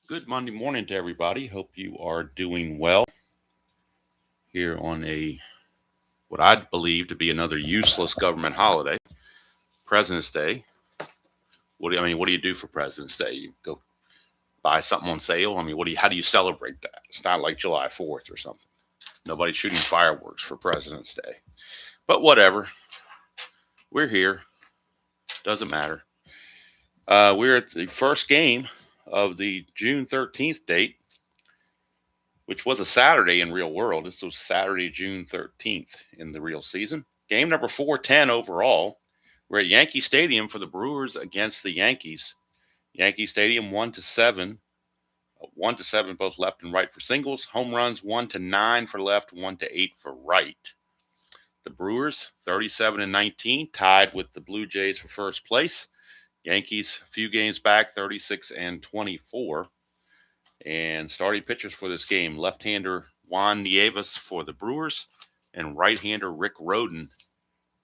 Good Monday morning to everybody. Hope you are doing well here on what I believe to be another useless government holiday, President's Day. What do you do for President's Day? You go buy something on sale? How do you celebrate that? It's not like July 4th or something. Nobody's shooting fireworks for President's Day. But whatever. We're here. Doesn't matter. We're at the first game of the June 13th date, which was a Saturday in real world. This was Saturday, June 13th in the real season. Game number 410 overall. We're at Yankee Stadium for the Brewers against the Yankees. Yankee Stadium 1-7. 1-7 both left and right for singles. Home runs 1-9 for left, 1-8 for right. The Brewers 37-19, tied with the Blue Jays for first place. Yankees a few games back, 36-24. And starting pitchers for this game, left-hander Juan Nieves for the Brewers and right-hander Rick Rhoden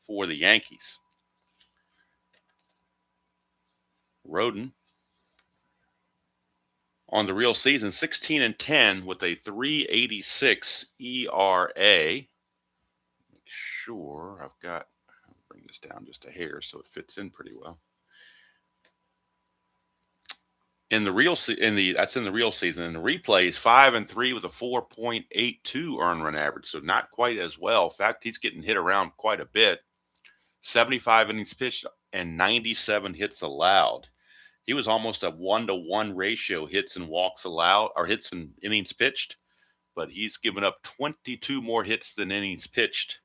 for the Yankees. Rhoden on the real season, 16-10 with a 3.86 ERA. Make sure I'll bring this down just a hair so it fits in pretty well. That's in the real season. In the replays, 5-3 with a 4.82 earned run average, so not quite as well. In fact, he's getting hit around quite a bit. 75 innings pitched and 97 hits allowed. He was almost a 1-to-1 ratio hits and walks allowed, or hits and innings pitched, but he's given up 22 more hits than innings pitched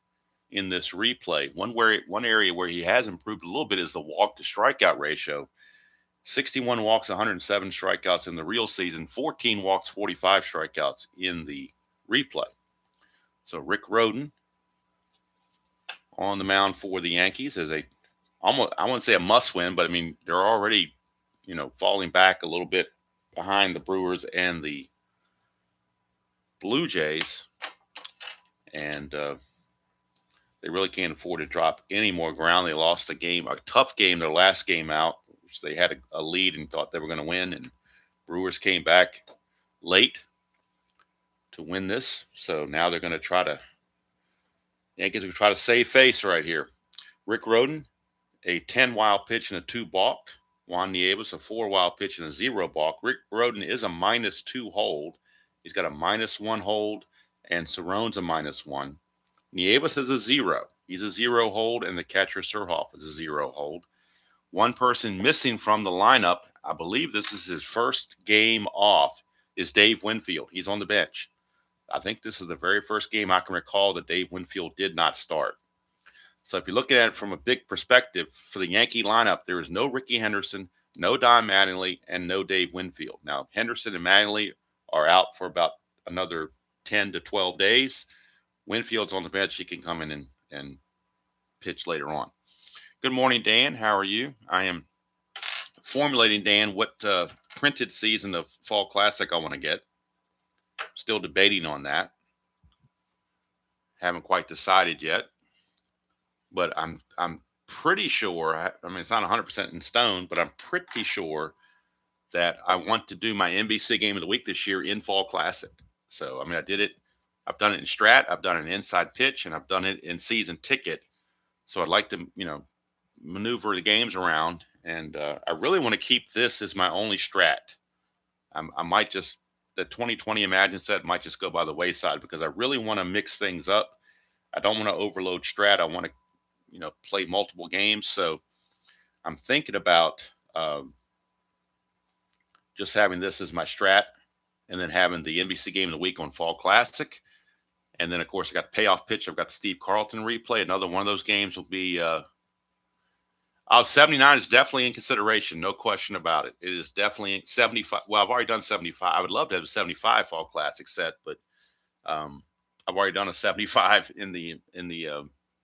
in this replay. One area where he has improved a little bit is the walk to strikeout ratio. 61 walks, 107 strikeouts in the real season, 14 walks, 45 strikeouts in the replay. So Rick Rhoden on the mound for the Yankees is I wouldn't say a must win, but they're already, falling back a little bit behind the Brewers and the Blue Jays. And they really can't afford to drop any more ground. They lost a tough game, their last game out, which they had a lead and thought they were going to win. And Brewers came back late to win this. So now they're going to Yankees are going to try to save face right here. Rick Rhoden, a 10 wild pitch and a 2 balk. Juan Nieves, a 4 wild pitch and a 0 balk. Rick Rhoden is a -2 hold. He's got a -1 hold, and Cerrone's a -1. Nieves is a 0. He's a 0 hold, and the catcher Surhoff is a 0 hold. One person missing from the lineup, I believe this is his first game off, is Dave Winfield. He's on the bench. I think this is the very first game I can recall that Dave Winfield did not start. So if you look at it from a big perspective, for the Yankee lineup, there is no Ricky Henderson, no Don Mattingly, and no Dave Winfield. Now, Henderson and Mattingly are out for about another 10 to 12 days. Winfield's on the bench. He can come in and pitch later on. Good morning, Dan. How are you? I am formulating, Dan, what printed season of Fall Classic I want to get. Still debating on that. Haven't quite decided yet. But I'm pretty sure, it's not 100% in stone, but I'm pretty sure that I want to do my NBC game of the week this year in Fall Classic. So, I did it. I've done it in Strat, I've done it in Inside Pitch, and I've done it in Season Ticket. So I'd like to, maneuver the games around, and I really want to keep this as my only Strat. I might just, the 2020 Imagine set might just go by the wayside because I really want to mix things up. I don't want to overload Strat. I want to play multiple games. So I'm thinking about just having this as my Strat and then having the NBC game of the week on Fall Classic. And then, of course, I got the payoff pitch. I've got the Steve Carlton replay. Another one of those games will be 79 is definitely in consideration. No question about it. It is definitely 75. Well, I've already done 75. I would love to have a 75 Fall Classic set, but I've already done a 75 in the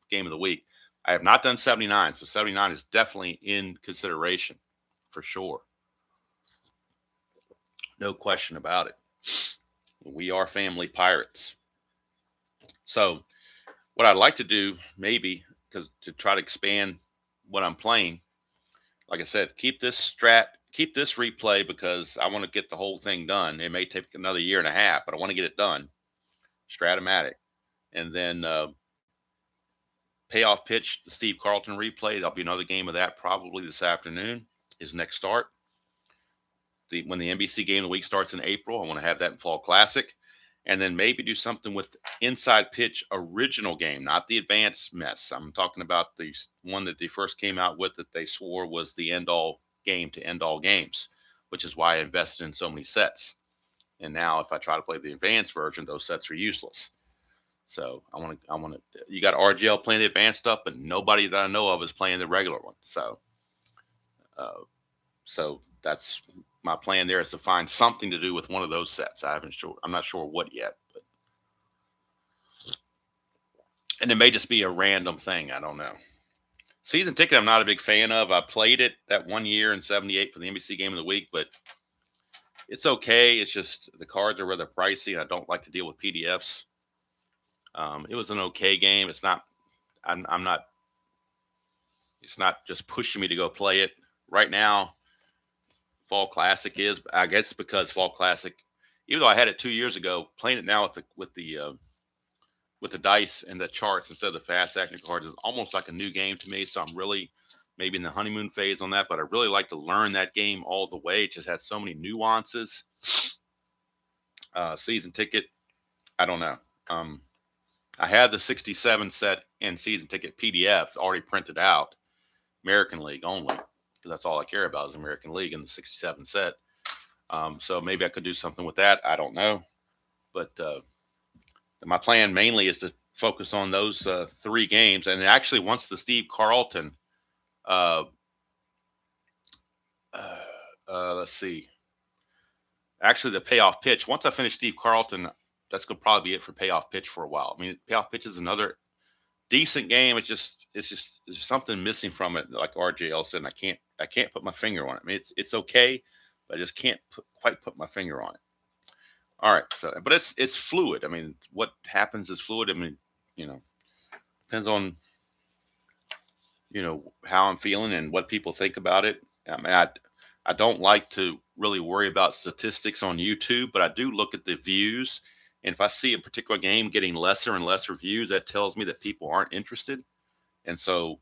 game of the week. I have not done 79, so 79 is definitely in consideration for sure. No question about it. We are family pirates. So what I'd like to do maybe, because to try to expand what I'm playing, like I said, keep this Strat keep this replay because I want to get the whole thing done. It may take another year and a half, but I want to get it done. Strat-O-Matic. And then payoff pitch, the Steve Carlton replay. There'll be another game of that probably this afternoon, his next start. When the NBC game of the week starts in April, I want to have that in Fall Classic. And then maybe do something with inside pitch original game, not the advanced mess. I'm talking about the one that they first came out with that they swore was the end all game to end all games, which is why I invested in so many sets. And now if I try to play the advanced version, those sets are useless. So I want to, you got RGL playing the advanced stuff, but nobody that I know of is playing the regular one. So that's my plan there, is to find something to do with one of those sets. I'm not sure what yet, but, and it may just be a random thing. I don't know. Season ticket, I'm not a big fan of. I played it that 1 year in '78 for the NBC game of the week, but it's okay. It's just the cards are rather pricey, and I don't like to deal with PDFs. It was an okay game. It's not. I'm not. It's not just pushing me to go play it right now. Fall Classic is, I guess, because Fall Classic, even though I had it 2 years ago, playing it now with the dice and the charts instead of the fast acting cards is almost like a new game to me. So I'm really maybe in the honeymoon phase on that, but I really like to learn that game all the way. It just has so many nuances. Season ticket, I don't know. I had the 67 set and season ticket PDF already printed out, American League only, because that's all I care about is American League and the 67 set. So maybe I could do something with that. I don't know. But my plan mainly is to focus on those 3 games. And actually, once the Steve Carlton, let's see, actually the payoff pitch, once I finish Steve Carlton, that's going to probably be it for payoff pitch for a while. I mean, payoff pitch is another decent game. It's just there's something missing from it. Like RJL said, and I can't put my finger on it. I mean, it's okay, but I just can't quite put my finger on it. All right. So, but it's fluid. I mean, what happens is fluid. I mean, depends on, how I'm feeling and what people think about it. I mean, I don't like to really worry about statistics on YouTube, but I do look at the views. And if I see a particular game getting lesser and lesser views, that tells me that people aren't interested. And so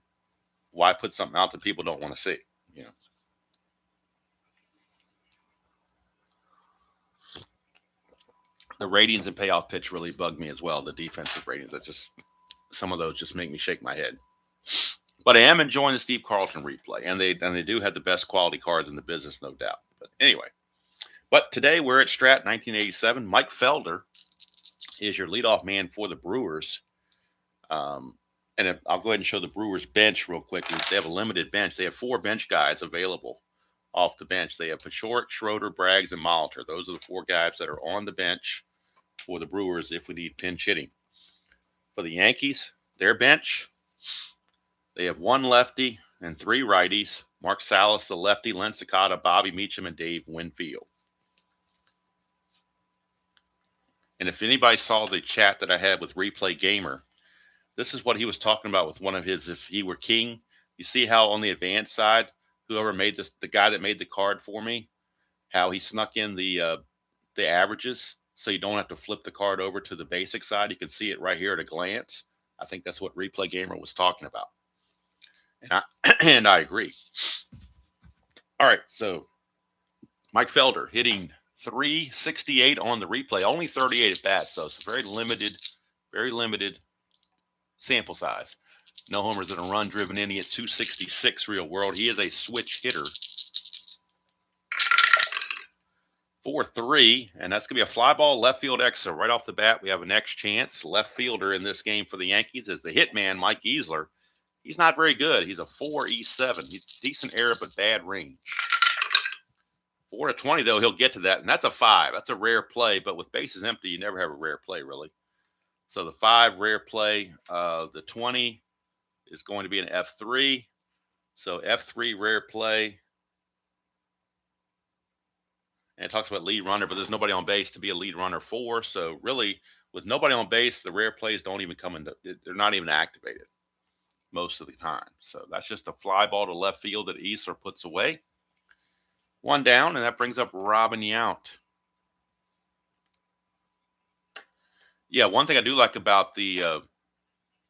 why put something out that people don't want to see? The ratings and payoff pitch really bug me as well. The defensive ratings, some of those just make me shake my head. But I am enjoying the Steve Carlton replay, and they do have the best quality cards in the business, no doubt. But anyway, today we're at Strat 1987. Mike Felder is your leadoff man for the Brewers. And I'll go ahead and show the Brewers bench real quick. They have a limited bench. They have 4 bench guys available off the bench. They have Pachort, Schroeder, Braggs, and Molitor. Those are the 4 guys that are on the bench for the Brewers if we need pinch hitting. For the Yankees, their bench, they have 1 lefty and 3 righties. Mark Salas, the lefty, Len Sakata, Bobby Meacham, and Dave Winfield. And if anybody saw the chat that I had with Replay Gamer, this is what he was talking about with one of his, if he were king. You see how on the advanced side, whoever made this, the guy that made the card for me, how he snuck in the averages, so you don't have to flip the card over to the basic side. You can see it right here at a glance. I think that's what Replay Gamer was talking about. And I agree. All right, so Mike Felder hitting .368 on the replay, only 38 at bats, though. It's very limited sample size. No homers and a run driven in. He hit .266 real world. He is a switch hitter. 4-3, and that's going to be a fly ball left field X. So right off the bat, we have an X chance. Left fielder in this game for the Yankees is the hitman, Mike Easler. He's not very good. He's a 4.37. He's decent error, but bad range. 4-20, though, he'll get to that, and that's a 5. That's a rare play, but with bases empty, you never have a rare play, really. So the 5, rare play. The 20 is going to be an F3. So F3, rare play. And it talks about lead runner, but there's nobody on base to be a lead runner for. So really, with nobody on base, the rare plays don't even come into, they're not even activated most of the time. So that's just a fly ball to left field that Easler puts away. One down, and that brings up Robin Yount. Yeah, one thing I do like about the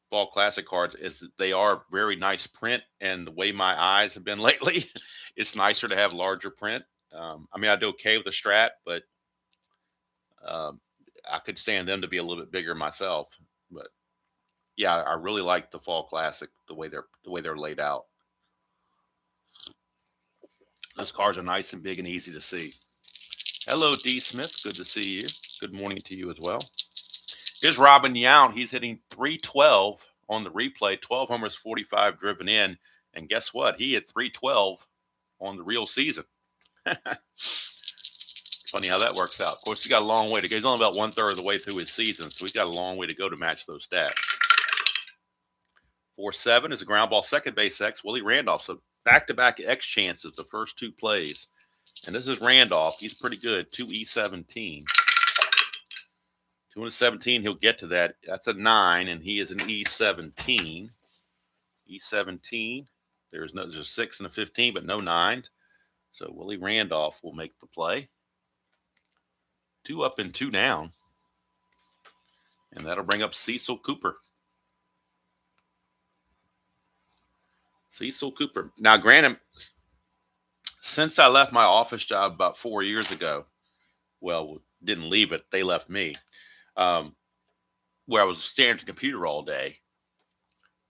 Fall Classic cards is that they are very nice print, and the way my eyes have been lately, it's nicer to have larger print. I mean, I do okay with the Strat, but um, I could stand them to be a little bit bigger myself. But yeah, I really like the Fall Classic the way they're laid out. Those cards are nice and big and easy to see. Hello, D. Smith. Good to see you. Good morning to you as well. Here's Robin Yount. He's hitting 312 on the replay, 12 homers, 45 driven in. And guess what? He hit 312 on the real season. Funny how that works out. Of course, he's got a long way to go. He's only about 1/3 of the way through his season, so he's got a long way to go to match those stats. 4-7 is a ground ball second base X, Willie Randolph. So back-to-back X chances the first two plays. And this is Randolph. He's pretty good. 2E17. 217, he'll get to that. That's a 9, and he is an E17. E17. There's a 6 and a 15, but no 9s. So Willie Randolph will make the play. 2 up and 2 down. And that'll bring up Cecil Cooper. Cecil Cooper. Now, granted, since I left my office job about 4 years ago, well, didn't leave it, they left me, where I was staring at the computer all day.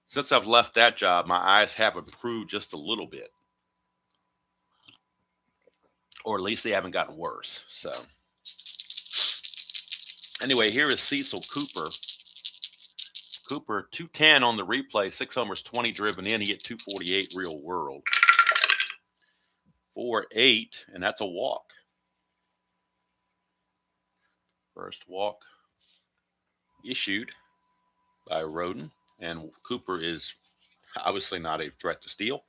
Since I've left that job, my eyes have improved just a little bit. Or at least they haven't gotten worse. So, anyway, here is Cecil Cooper. Cooper, 210 on the replay, 6 homers, 20 driven in. He hit 248 real world. 4-8, and that's a walk. First walk issued by Roden, and Cooper is obviously not a threat to steal.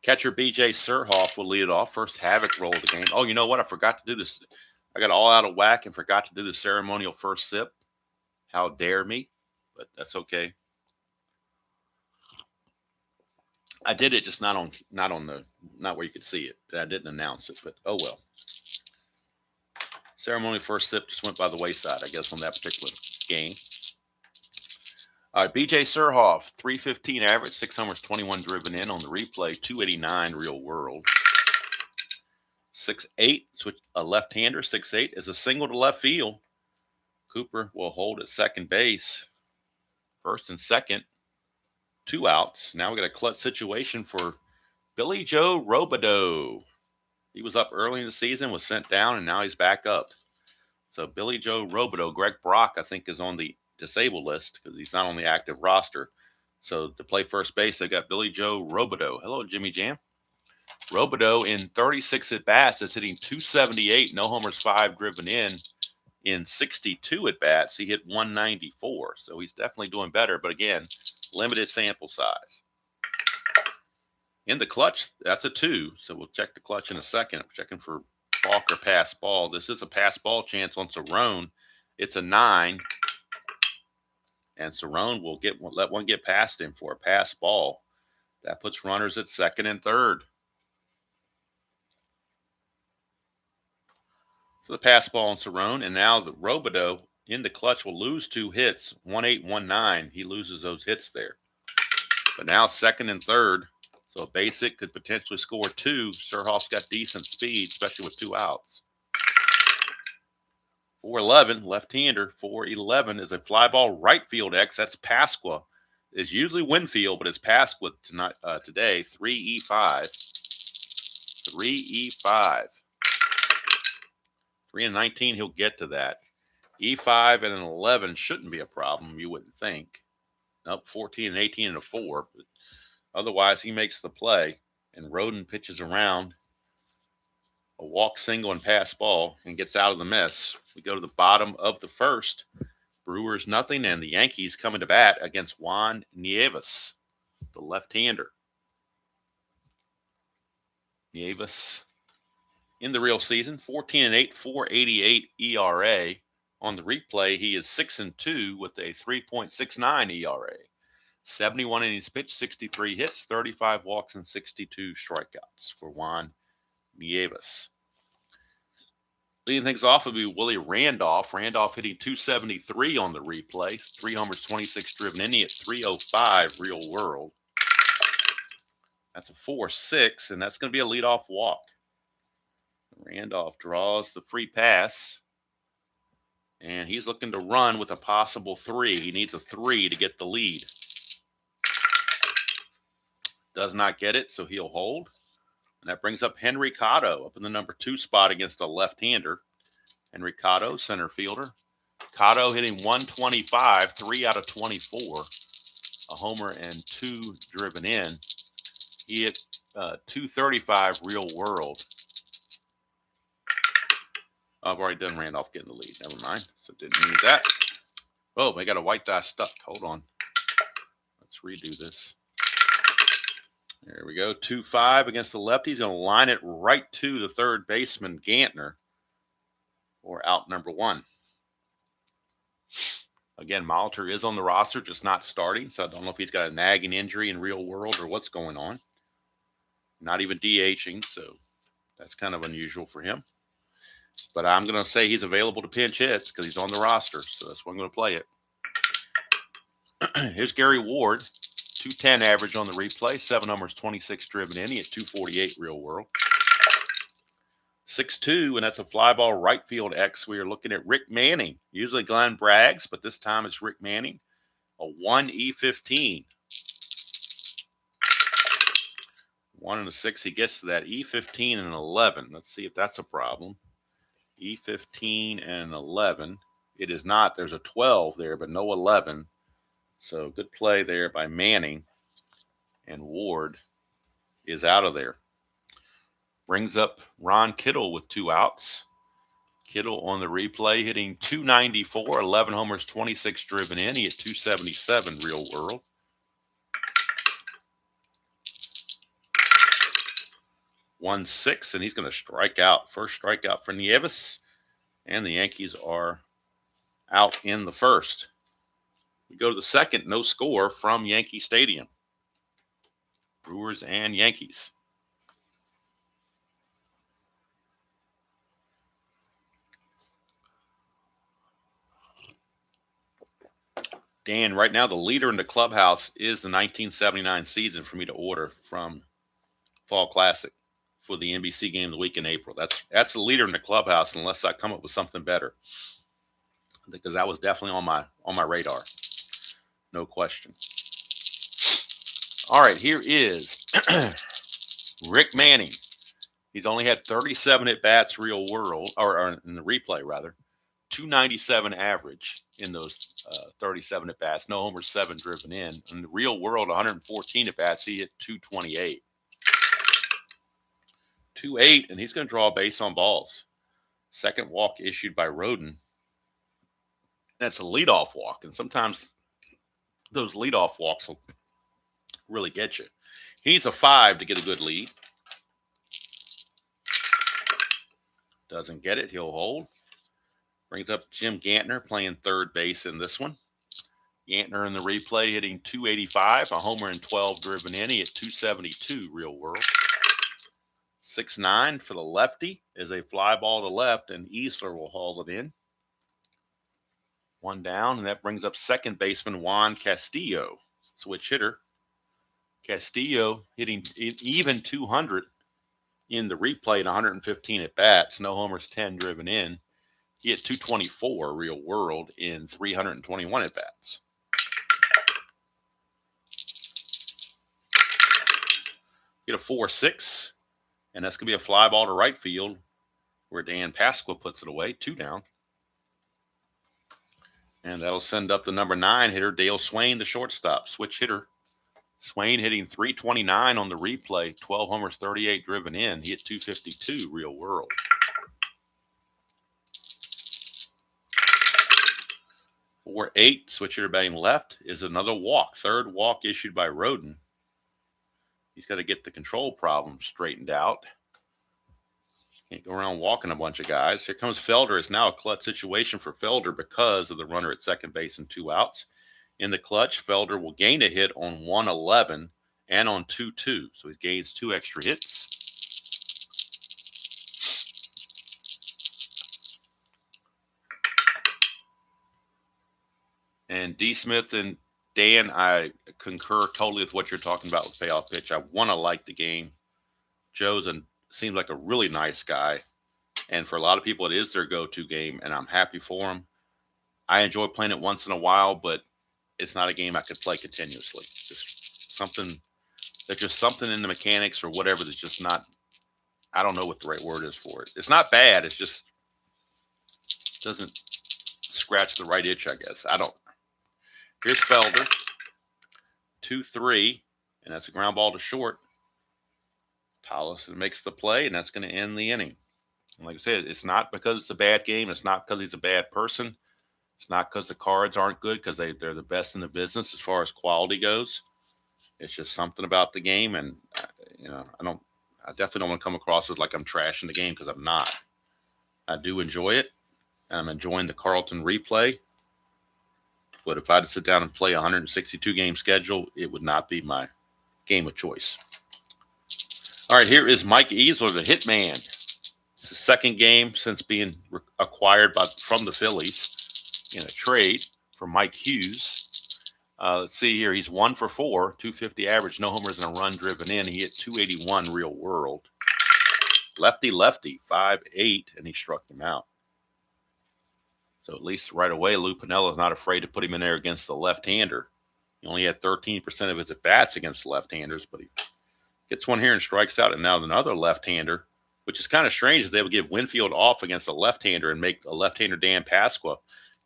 Catcher B.J. Surhoff will lead it off. First Havoc roll of the game. Oh, you know what? I forgot to do this. I got all out of whack and forgot to do the ceremonial first sip. How dare me? But that's okay. I did it just not where you could see it. I didn't announce it, but oh well. Ceremonial first sip just went by the wayside, I guess, on that particular game. All right, B.J. Surhoff, 315 average, 6 homers, 21 driven in on the replay, 289 real world. 6-8, switch a left-hander. 6-8 is a single to left field. Cooper will hold at second base. First and second, 2 outs. Now we got a clutch situation for Billy Joe Robideau. He was up early in the season, was sent down, and now he's back up. So Billy Joe Robideau, Greg Brock, I think, is on the disabled list because he's not on the active roster. So to play first base, they got Billy Joe Robideau. Hello, Jimmy Jam. Robideau in 36 at-bats is hitting 278, no homers, 5 driven in. In 62 at-bats, he hit 194. So he's definitely doing better. But again, limited sample size. In the clutch, that's a 2. So we'll check the clutch in a second. I'm checking for balk or pass ball. This is a pass ball chance on Cerrone. It's a 9. And Cerrone will let one get past him for a pass ball. That puts runners at second and third. So the pass ball on Cerrone, and now the Robideau in the clutch will lose 2 hits, 1-8, 1-9. He loses those hits there. But now second and third, so Basic could potentially score 2. Surhoff's got decent speed, especially with 2 outs. 4-11, left-hander. 4-11 is a fly ball right field X. That's Pasqua. It's usually Winfield, but it's Pasqua tonight, today. 3E5. 3E5. 3-19, he'll get to that. E5 and an 11 shouldn't be a problem, you wouldn't think. Nope, 14 and 18 and a 4. But otherwise, he makes the play, and Roden pitches around a walk, single, and pass ball and gets out of the mess. We go to the bottom of the first. Brewers nothing, and the Yankees coming to bat against Juan Nieves, the left-hander. Nieves in the real season, 14-8, 4.88 ERA. On the replay, he is 6-2 with a 3.69 ERA. 71 innings pitched, 63 hits, 35 walks, and 62 strikeouts for Juan Nieves. Leading things off would be Willie Randolph. Randolph hitting 273 on the replay. 3 homers, 26 driven in. He hit 305 real world. That's a 4-6, and that's going to be a leadoff walk. Randolph draws the free pass, and he's looking to run with a possible 3. He needs a 3 to get the lead. Does not get it, so he'll hold. And that brings up Henry Cotto up in the number 2 spot against a left-hander. Henry Cotto, center fielder. Cotto hitting 125, 3 out of 24. A homer and 2 driven in. He hit 235 real world. I've already done Randolph getting the lead. Never mind. So didn't need that. Oh, we got a white die stuck. Hold on. Let's redo this. There we go. 2-5 against the lefty. He's going to line it right to the third baseman, Gantner, or out number 1. Again, Molitor is on the roster, just not starting. So I don't know if he's got a nagging injury in real world or what's going on. Not even DHing, so that's kind of unusual for him. But I'm going to say he's available to pinch hits because he's on the roster. So that's why I'm going to play it. Here's Gary Ward. 210 average on the replay. 7 homers, 26 driven in. He hit 248 real world. 6-2, and that's a fly ball right field X. We are looking at Rick Manning. Usually Glenn brags, but this time it's Rick Manning. A 1E15. 1 and a 6. He gets to that E15 and 11. Let's see if that's a problem. E15 and 11. It is not. There's a 12 there, but no 11. So good play there by Manning. And Ward is out of there. Brings up Ron Kittle with 2 outs. Kittle on the replay hitting 294, 11 homers, 26 driven in. He hit 277 real world. One 6, and he's going to strike out. First strikeout for Nieves, and the Yankees are out in the first. We go to the second, no score from Yankee Stadium. Brewers and Yankees. Dan, right now the leader in the clubhouse is the 1979 season for me to order from Fall Classic for the NBC game of the week in April. That's the leader in the clubhouse unless I come up with something better, because that was definitely on my radar. No question. All right, here is Rick Manning. He's only had 37 at-bats real world, or in the replay, rather. 297 average in those 37 at-bats. No homers, 7 driven in. In the real world, 114 at-bats. He hit 228. 2-8, and he's going to draw a base on balls. Second walk issued by Roden. That's a leadoff walk, and sometimes those leadoff walks will really get you. He needs a 5 to get a good lead. Doesn't get it. He'll hold. Brings up Jim Gantner playing third base in this one. Gantner in the replay hitting 285, a homer and 12 driven in. He hit 272 real world. 6-9 for the lefty is a fly ball to left, and Easler will haul it in. 1 down, and that brings up second baseman Juan Castillo, switch hitter. Castillo hitting even 200 in the replay and 115 at bats. No homers, 10 driven in. He hit 224 real world in 321 at bats. Get a 4-6, and that's going to be a fly ball to right field where Dan Pasqua puts it away. 2 down. And that'll send up the number 9 hitter, Dale Swain, the shortstop, switch hitter. Swain hitting 329 on the replay, 12 homers, 38 driven in. He hit 252 real world. 4-8, switch hitter batting left is another walk. Third walk issued by Roden. He's got to get the control problem straightened out. Can't go around walking a bunch of guys. Here comes Felder. It's now a clutch situation for Felder because of the runner at second base and 2 outs. In the clutch, Felder will gain a hit on 111 and on 2-2. So he gains 2 extra hits. And D. Smith and Dan, I concur totally with what you're talking about with payoff pitch. I want to like the game. Joe's seems like a really nice guy. And for a lot of people, it is their go-to game, and I'm happy for them. I enjoy playing it once in a while, but it's not a game I could play continuously. Just something, there's just something in the mechanics or whatever that's just not, I don't know what the right word is for it. It's not bad. It just doesn't scratch the right itch, I guess. I don't. Here's Felder, 2-3, and that's a ground ball to short. Tollefson makes the play, and that's going to end the inning. And like I said, it's not because it's a bad game. It's not because he's a bad person. It's not because the cards aren't good, because they're the best in the business as far as quality goes. It's just something about the game, and I definitely don't want to come across as like I'm trashing the game, because I'm not. I do enjoy it, and I'm enjoying the Carlton replay. But if I had to sit down and play a 162 game schedule, it would not be my game of choice. All right, here is Mike Easler, the Hitman. It's his second game since being acquired from the Phillies in a trade for Mike Hughes. Let's see here. He's 1 for 4, 250 average, no homers and a run driven in. He hit 281 real world. Lefty, 5-8, and he struck him out. So at least right away, Lou Piniella's not afraid to put him in there against the left-hander. He only had 13% of his at-bats against left-handers, but he gets one here and strikes out. And now another left-hander, which is kind of strange that they would give Winfield off against a left-hander and make a left-hander Dan Pasqua.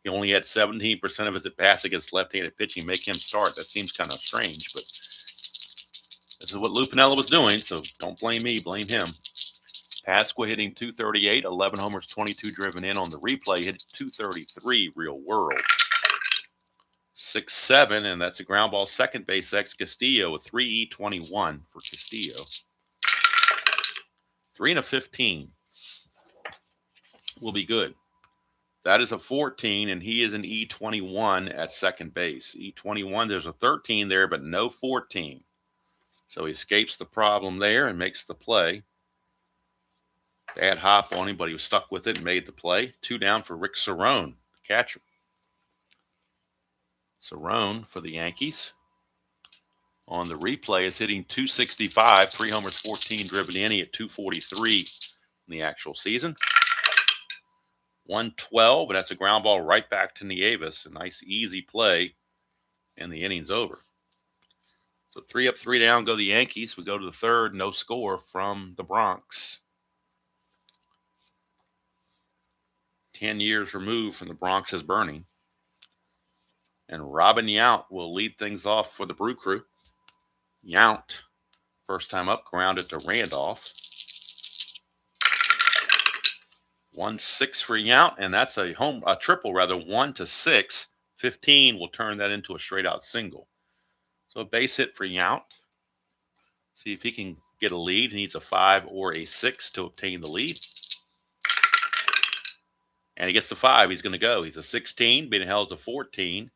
He only had 17% of his at-bats against left-handed pitching, make him start. That seems kind of strange, but this is what Lou Piniella was doing, so don't blame me, blame him. Pasqua hitting 238, 11 homers, 22 driven in. On the replay, hit 233 real world. 6-7, and that's a ground ball. Second base, ex Castillo, with 3-E-21 for Castillo. 3-15 will be good. That is a 14, and he is an E21 at second base. E21, there's a 13 there, but no 14. So he escapes the problem there and makes the play. Bad hop on him, but he was stuck with it and made the play. 2 down for Rick Cerrone, the catcher. Cerrone for the Yankees. On the replay is hitting 265, 3 homers, 14 driven in. He hit 243 in the actual season. 112, but that's a ground ball right back to Nieves. A nice, easy play, and the inning's over. So 3 up, 3 down go the Yankees. We go to the third, no score from the Bronx. 10 years removed from the Bronx's burning. And Robin Yount will lead things off for the Brew Crew. Yount, first time up, grounded to Randolph. 1-6 for Yount, and that's a triple, 1-6. 15 will turn that into a straight-out single. So a base hit for Yount. See if he can get a lead. He needs a 5 or a 6 to obtain the lead. And he gets the 5. He's going to go. He's a 16. Being held as a 14.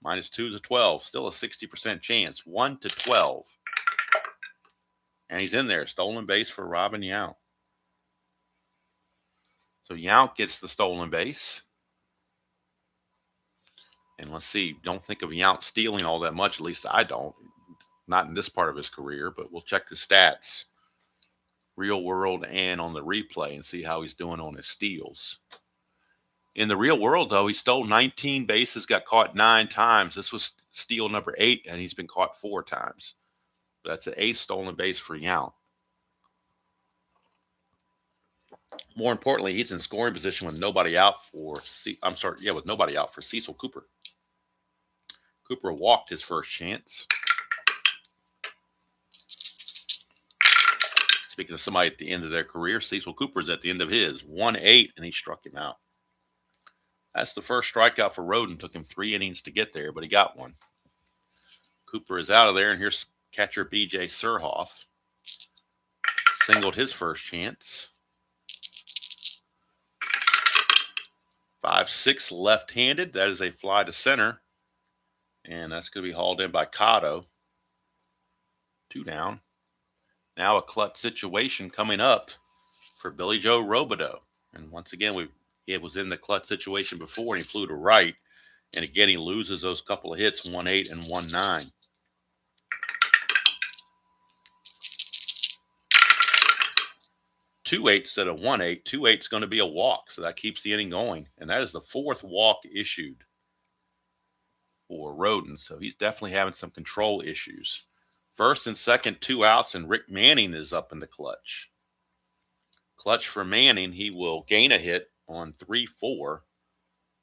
-2 is a 12. Still a 60% chance. 1-12. And he's in there. Stolen base for Robin Yount. So Yount gets the stolen base. And let's see. Don't think of Yount stealing all that much. At least I don't. Not in this part of his career. But we'll check the stats. Real world and on the replay and see how he's doing on his steals. In the real world, though, he stole 19 bases, got caught 9 times. This was steal number 8, and he's been caught 4 times. That's an 8th stolen base for Yount. More importantly, he's in scoring position with nobody out for nobody out for Cecil Cooper. Cooper walked his first chance. Speaking of somebody at the end of their career, Cecil Cooper's at the end of his. 1-8, and he struck him out. That's the first strikeout for Roden. Took him 3 innings to get there, but he got one. Cooper is out of there, and here's catcher B.J. Surhoff. Singled his first chance. 5-6 left-handed. That is a fly to center, and that's going to be hauled in by Cotto. 2 down. Now a clutch situation coming up for Billy Joe Robideau. And once again, he was in the clutch situation before, and he flew to right. And again, he loses those couple of hits, 1-8 and 1-9. 2-8 instead of 1-8. 2-8 is going to be a walk, so that keeps the inning going. And that is the fourth walk issued for Roden, so he's definitely having some control issues. First and second, 2 outs, and Rick Manning is up in the clutch. Clutch for Manning, he will gain a hit on 3-4,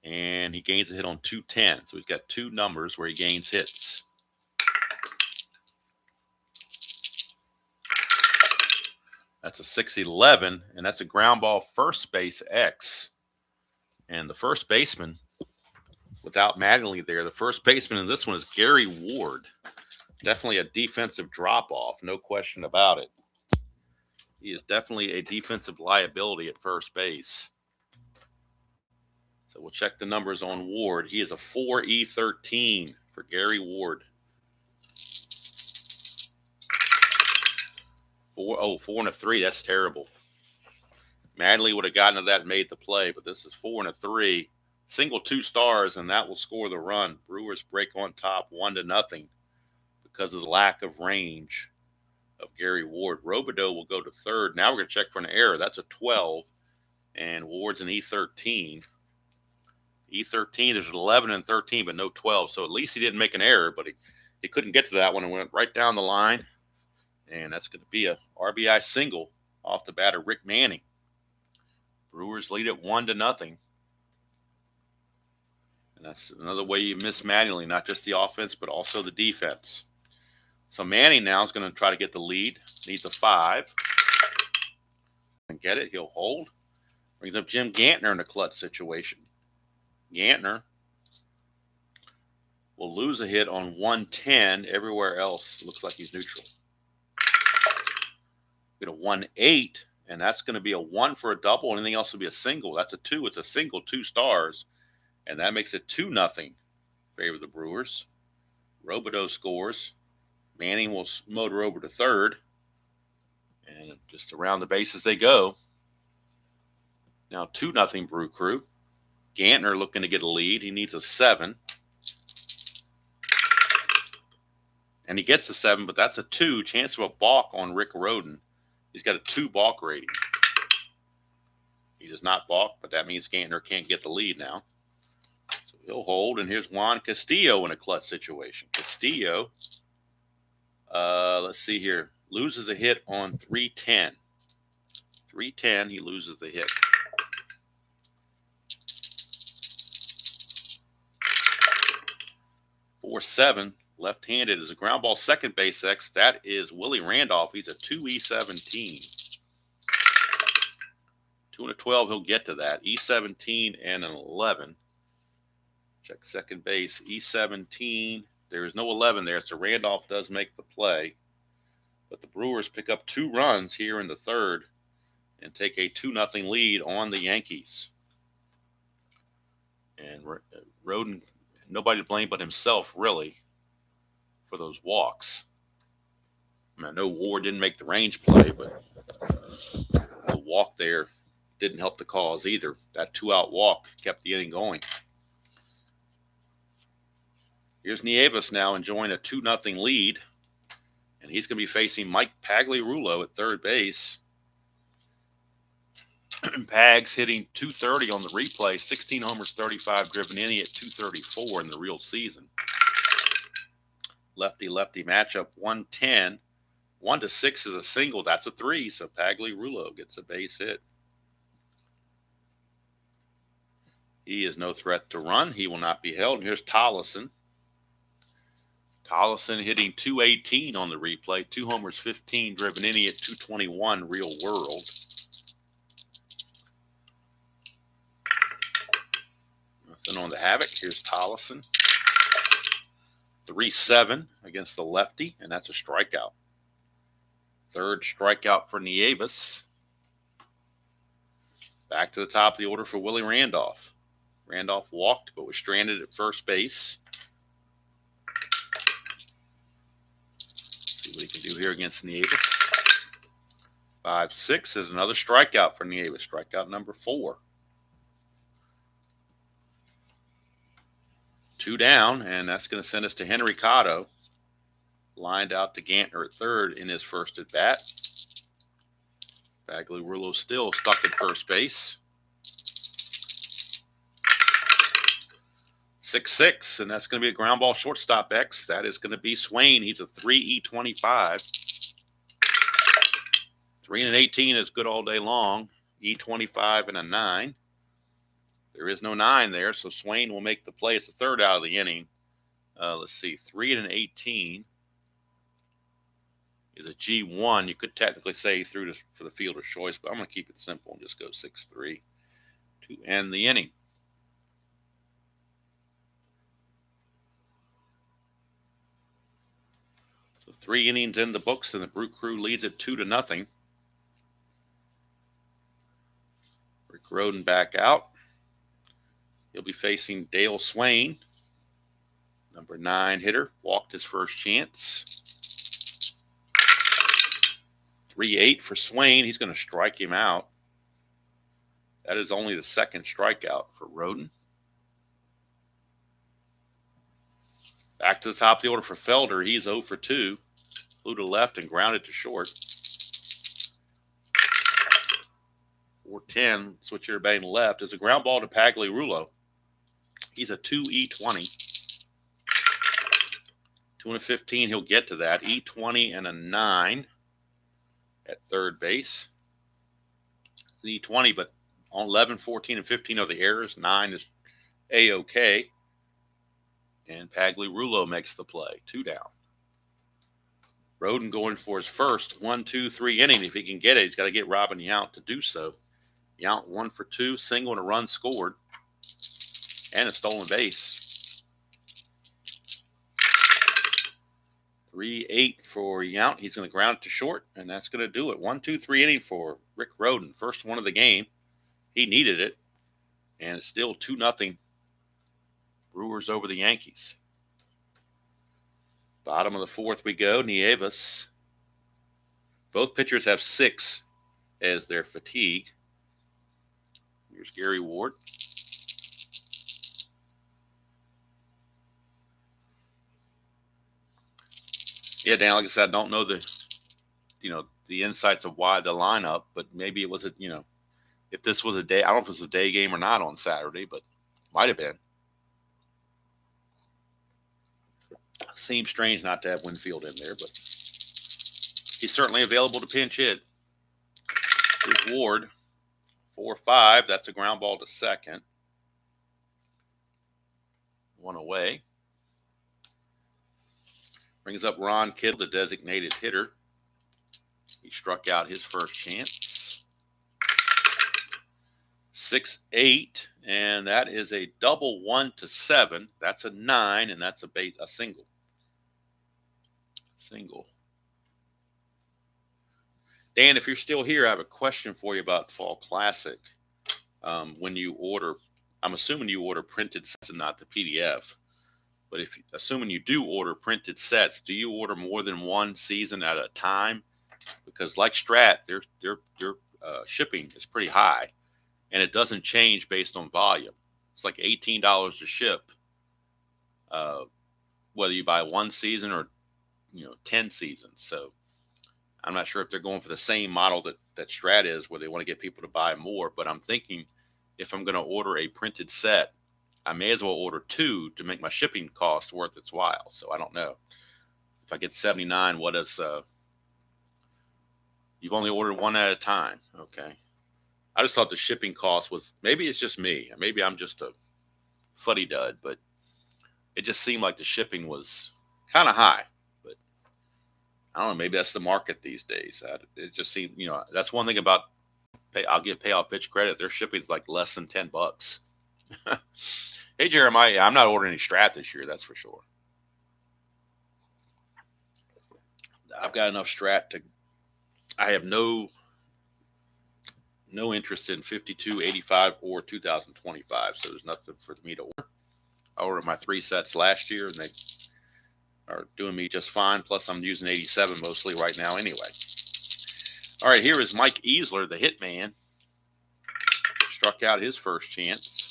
and he gains a hit on 2-10. So he's got 2 numbers where he gains hits. That's a 6-11, and that's a ground ball first base X. And the first baseman, without Mattingly there, the first baseman in this one is Gary Ward. Definitely a defensive drop-off, no question about it. He is definitely a defensive liability at first base. So we'll check the numbers on Ward. He is a 4E13 for Gary Ward. 4 and a 3. That's terrible. Mattingly would have gotten to that and made the play, but this is 4 and a 3. Single 2 stars, and that will score the run. Brewers break on top 1-0 because of the lack of range of Gary Ward. Robideau will go to third. Now we're going to check for an error. That's a 12, and Ward's an E13. E13, there's an 11 and 13, but no 12. So at least he didn't make an error, but he couldn't get to that one and went right down the line. And that's going to be a RBI single off the bat of Rick Manning. Brewers lead it 1-0. And that's another way you miss Mattingly, not just the offense, but also the defense. So Manning now is going to try to get the lead. Needs a 5. And get it. He'll hold. Brings up Jim Gantner in a clutch situation. Gantner will lose a hit on 110. Everywhere else looks like he's neutral. Get a 1-8, and that's going to be a 1 for a double. Anything else will be a single. That's a 2. It's a single, 2 stars, and that makes it 2-0 favor of the Brewers. Robideau scores. Manning will motor over to third, and just around the bases they go. Now 2-0 Brew Crew. Gantner looking to get a lead. He needs a 7. And he gets the 7, but that's a 2. Chance of a balk on Rick Roden. He's got a 2 balk rating. He does not balk, but that means Gantner can't get the lead now. So he'll hold, and here's Juan Castillo in a clutch situation. Castillo, let's see here, loses a hit on 3-10. 3-10, he loses the hit. 4-7, left-handed, is a ground ball second base X. That is Willie Randolph. He's a 2E17. 2 and a 12, he'll get to that. E17 and an 11. Check second base. E17. There is no 11 there, so Randolph does make the play. But the Brewers pick up 2 runs here in the third and take a 2-0 lead on the Yankees. And Roden, nobody to blame but himself, really, for those walks. I mean, I know Ward didn't make the range play, but the walk there didn't help the cause either. That 2-out walk kept the inning going. Here's Nieves now enjoying a 2-0 lead, and he's going to be facing Mike Pagliarulo at third base. Pags hitting 230 on the replay, 16 homers, 35 driven in. He at 234 in the real season. Lefty-lefty matchup, 110. 1-6 is a single. That's a 3, so Pagliarulo gets a base hit. He is no threat to run. He will not be held. And here's Tollison. Tollison hitting 218 on the replay. 2 homers, 15 driven in. He at 221 real world. Nothing on the havoc. Here's Tollison. 3-7 against the lefty, and that's a strikeout. Third strikeout for Nieves. Back to the top of the order for Willie Randolph. Randolph walked, but was stranded at first base. See what he can do here against Nieves. 5-6 is another strikeout for Nieves. Strikeout number 4. 2 down, and that's going to send us to Henry Cotto. Lined out to Gantner at third in his first at bat. Bagley-Rulo still stuck at first base. 6-6, and that's going to be a ground ball shortstop X. That is going to be Swain. He's a 3E25. 3 and 18 is good all day long. E25 and a 9. There is no 9 there, so Swain will make the play. It's the third out of the inning. Let's see, 3 and an 18 is a G1. You could technically say he threw for the fielder's choice, but I'm going to keep it simple and just go 6-3 to end the inning. So 3 innings in the books, and the Brew Crew leads it 2-0. Rick Rhoden back out. He'll be facing Dale Swain, number 9 hitter. Walked his first chance. 3-8 for Swain. He's going to strike him out. That is only the second strikeout for Rhoden. Back to the top of the order for Felder. He's 0 for 2. Flew to left and grounded to short. 4-10, switch hitter batting left. Is a ground ball to Bagley-Rulo. He's a 2E20. 2 and 15, he'll get to that. E20 and a 9 at third base. E20, but on 11, 14, and 15 are the errors. 9 is A-OK. And Bagley-Rulo makes the play. 2 down. Rhoden going for his first 1, 2, 3 inning. If he can get it, he's got to get Robin Yount to do so. Yount 1 for 2, single and a run scored. And a stolen base. 3-8 for Yount. He's going to ground it to short, and that's going to do it. 1, 2, 3 inning for Rick Rhoden. First one of the game. He needed it. And it's still 2-0. Brewers over the Yankees. Bottom of the fourth we go. Nieves. Both pitchers have 6 as their fatigue. Here's Gary Ward. Yeah, Dan, like I said, I don't know the insights of why the lineup, but maybe it was if this was a day, I don't know if it was a day game or not on Saturday, but might have been. Seems strange not to have Winfield in there, but he's certainly available to pinch hit. Here's Ward. 4-5. That's a ground ball to second. 1 away. Brings up Ron Kittle, the designated hitter. He struck out his first chance. 6-8, and that is a double 1-7. That's a 9, and that's a single. Dan, if you're still here, I have a question for you about Fall Classic. When you order, I'm assuming you order printed sets and not the PDF. But assuming you do order printed sets, do you order more than one season at a time? Because like Strat, their shipping is pretty high, and it doesn't change based on volume. It's like $18 to ship, whether you buy one season or 10 seasons. So I'm not sure if they're going for the same model that Strat is, where they want to get people to buy more. But I'm thinking if I'm going to order a printed set, I may as well order 2 to make my shipping cost worth its while. So I don't know. If I get 79, what is you've only ordered one at a time. Okay. I just thought the shipping cost was, maybe it's just me. Maybe I'm just a fuddy-dud, but it just seemed like the shipping was kind of high. But I don't know. Maybe that's the market these days. It just seemed, that's one thing about I'll give Payoff Pitch credit. Their shipping is like less than $10. Hey, Jeremiah, I'm not ordering any Strat this year, that's for sure. I've got enough Strat I have no interest in 52, 85, or 2025, so there's nothing for me to order. I ordered my 3 sets last year, and they are doing me just fine. Plus, I'm using 87 mostly right now anyway. All right, here is Mike Easler, the hitman. Struck out his first chance.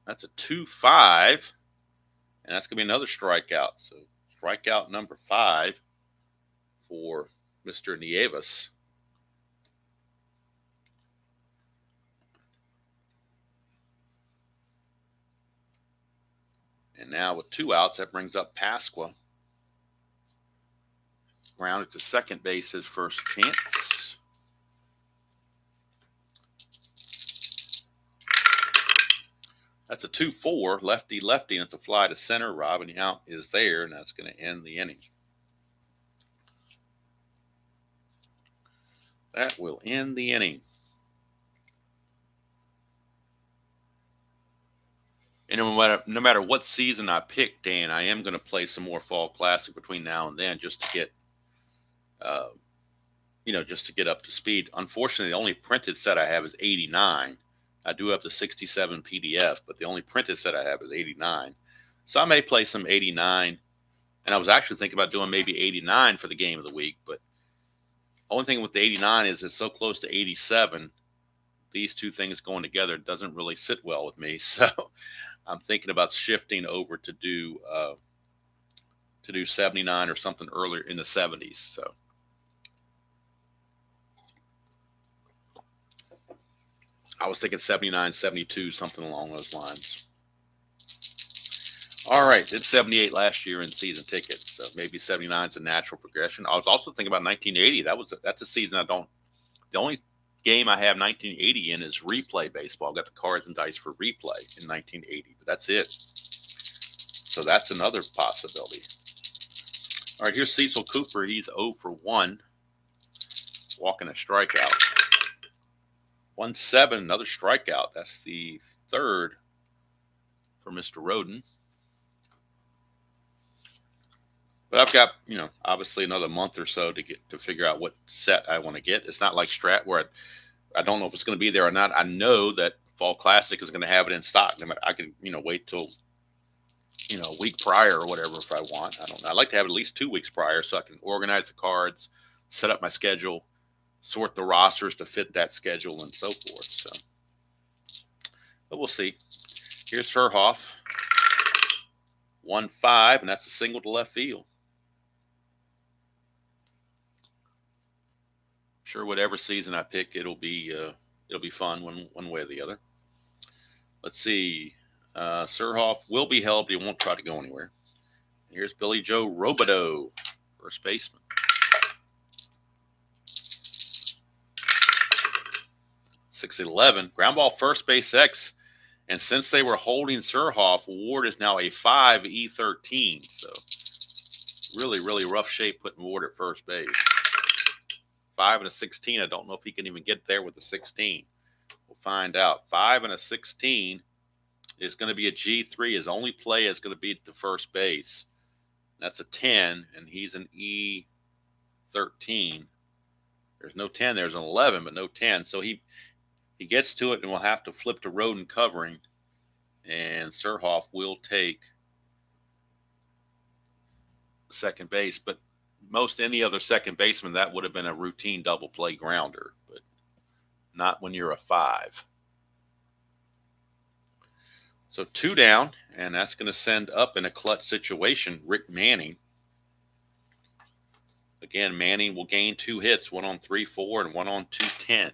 That's a 2-5. And that's going to be another strikeout. So strikeout number 5 for Mr. Nieves. And now with 2 outs, that brings up Pasqua. Grounded to second base, his first chance. That's a 2-4, lefty-lefty, and it's a fly to center. Robin Yount is there, and that's going to end the inning. That will end the inning. And no matter what season I pick, Dan, I am going to play some more Fall Classic between now and then just to get, just to get up to speed. Unfortunately, the only printed set I have is 89. I do have the 67 PDF, but the only printed set I have is 89. So I may play some 89. And I was actually thinking about doing maybe 89 for the game of the week, but the only thing with the 89 is it's so close to 87. These two things going together doesn't really sit well with me. So I'm thinking about shifting over to do 79 or something earlier in the 70s. So I was thinking 79, 72, something along those lines. All right, did 78 last year in season tickets, so maybe 79 is a natural progression. I was also thinking about 1980. That's a season the only game I have 1980 in is replay baseball. I got the cards and dice for replay in 1980, but that's it. So that's another possibility. All right, here's Cecil Cooper. He's 0 for 1, walking a strikeout. 1-7, another strikeout. That's the third for Mr. Roden. But I've got, obviously another month or so to figure out what set I want to get. It's not like Strat where I don't know if it's going to be there or not. I know that Fall Classic is going to have it in stock. I can, wait till, a week prior or whatever if I want. I don't know. I like to have it at least 2 weeks prior so I can organize the cards, set up my schedule, sort the rosters to fit that schedule and so forth. So, but we'll see. Here's Surhoff. 1-5, and that's a single to left field. Sure, whatever season I pick, it'll be fun one way or the other. Let's see. Surhoff will be held, but he won't try to go anywhere. Here's Billy Joe Robideau, first baseman. .611, ground ball first base X. And since they were holding Surhoff, Ward is now a 5 E13. So really, really rough shape putting Ward at first base. 5 and a 16. I don't know if he can even get there with a 16. We'll find out. 5 and a 16 is going to be a G3. His only play is going to be to first base. That's a 10, and he's an E13. There's no 10. There's an 11, but no 10. So he gets to it, and we'll have to flip to Roden covering, and Surhoff will take second base. But most any other second baseman, that would have been a routine double play grounder, but not when you're a 5. So 2 down, and that's going to send up in a clutch situation Rick Manning. Again, Manning will gain 2 hits, one on 3-4 and one on 2-10.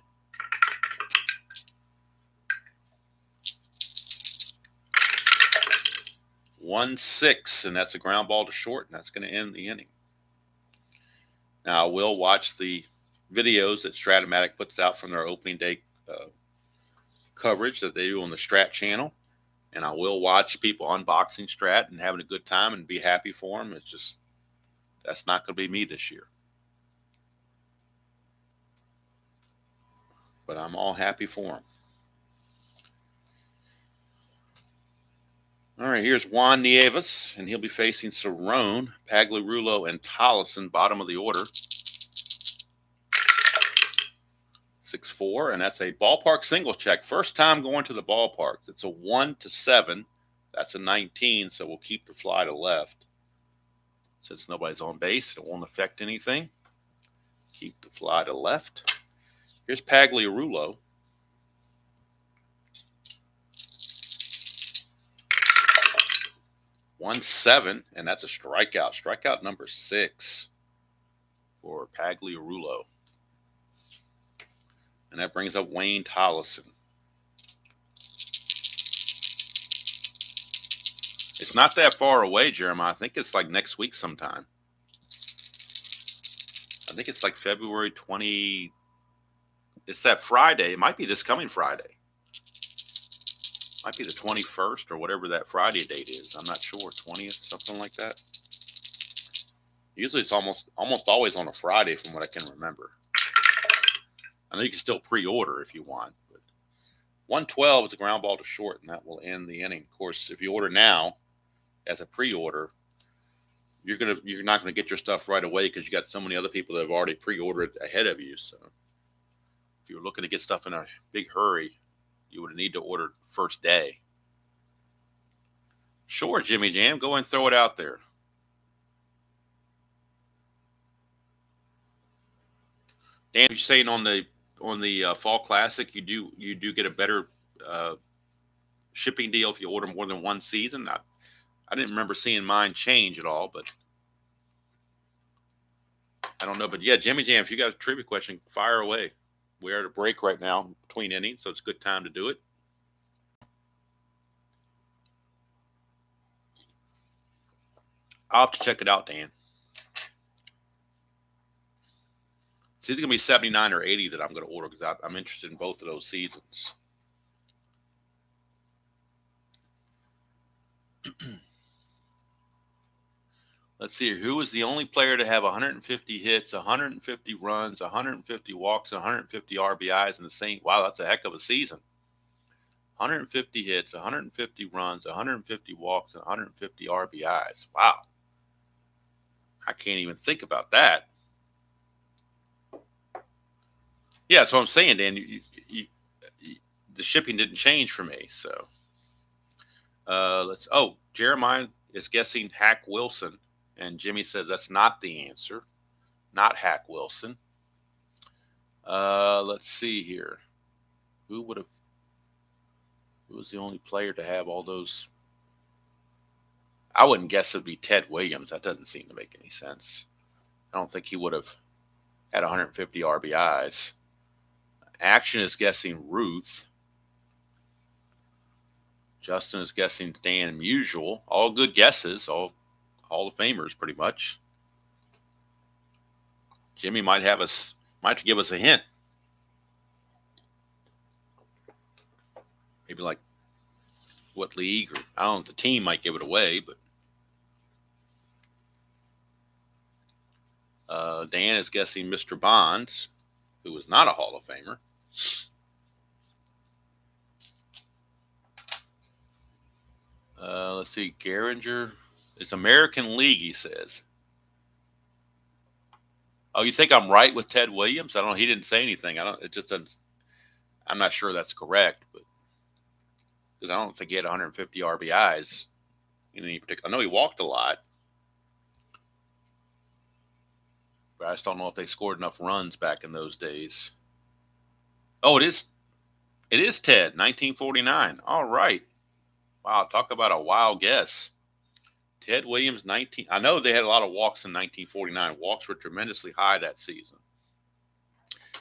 .16, and that's a ground ball to short, and that's going to end the inning. Now, I will watch the videos that Strat-O-Matic puts out from their opening day coverage that they do on the Strat channel, and I will watch people unboxing Strat and having a good time and be happy for them. It's just, that's not going to be me this year. But I'm all happy for them. All right, here's Juan Nieves, and he'll be facing Cerrone, Pagliarulo, and Tolleson, bottom of the order. 6-4, and that's a ballpark single check. First time going to the ballpark. It's a 1-7. That's a 19, so we'll keep the fly to left. Since nobody's on base, it won't affect anything. Keep the fly to left. Here's Pagliarulo. 1-7, and that's a strikeout. Strikeout number 6 for Pagliarulo. And that brings up Wayne Tollison. It's not that far away, Jeremiah. I think it's like next week sometime. I think it's like February 20. It's that Friday. It might be this coming Friday. Might be the 21st or whatever that Friday date is. I'm not sure. 20th, something like that. Usually it's almost always on a Friday from what I can remember. I know you can still pre-order if you want. But 112 is a ground ball to short, and that will end the inning. Of course, if you order now as a pre-order, you're not gonna get your stuff right away because you got so many other people that have already pre-ordered ahead of you. So if you're looking to get stuff in a big hurry, you would need to order first day. Sure, Jimmy Jam, go and throw it out there. Dan, you're saying on the Fall Classic, you do get a better shipping deal if you order more than one season. I didn't remember seeing mine change at all, but I don't know. But yeah, Jimmy Jam, if you got a trivia question, fire away. We're at a break right now between innings, so it's a good time to do it. I'll have to check it out, Dan. It's either going to be 79 or 80 that I'm going to order because I'm interested in both of those seasons. Let's see here. Who was the only player to have 150 hits, 150 runs, 150 walks, 150 RBIs in the same? Wow, that's a heck of a season. 150 hits, 150 runs, 150 walks, and 150 RBIs. Wow. I can't even think about that. Yeah, that's what I'm saying, Dan. The shipping didn't change for me. So Jeremiah is guessing Hack Wilson. And Jimmy says that's not the answer. Not Hack Wilson. Let's see here. Who was the only player to have all those? I wouldn't guess it would be Ted Williams. That doesn't seem to make any sense. I don't think he would have had 150 RBIs. Action is guessing Ruth. Justin is guessing Dan Musial. All good guesses. All Hall of Famers, pretty much. Jimmy might have to give us a hint. Maybe like what league, or I don't know if the team might give it away, but Dan is guessing Mr. Bonds, who was not a Hall of Famer. Let's see, Gehringer. It's American League, he says. Oh, you think I'm right with Ted Williams? I don't know. He didn't say anything. It just doesn't. I'm not sure that's correct, but because I don't think he had 150 RBIs in any particular. I know he walked a lot, but I just don't know if they scored enough runs back in those days. Oh, it is Ted, 1949. All right. Wow, talk about a wild guess. Ted Williams, 19. I know they had a lot of walks in 1949. Walks were tremendously high that season,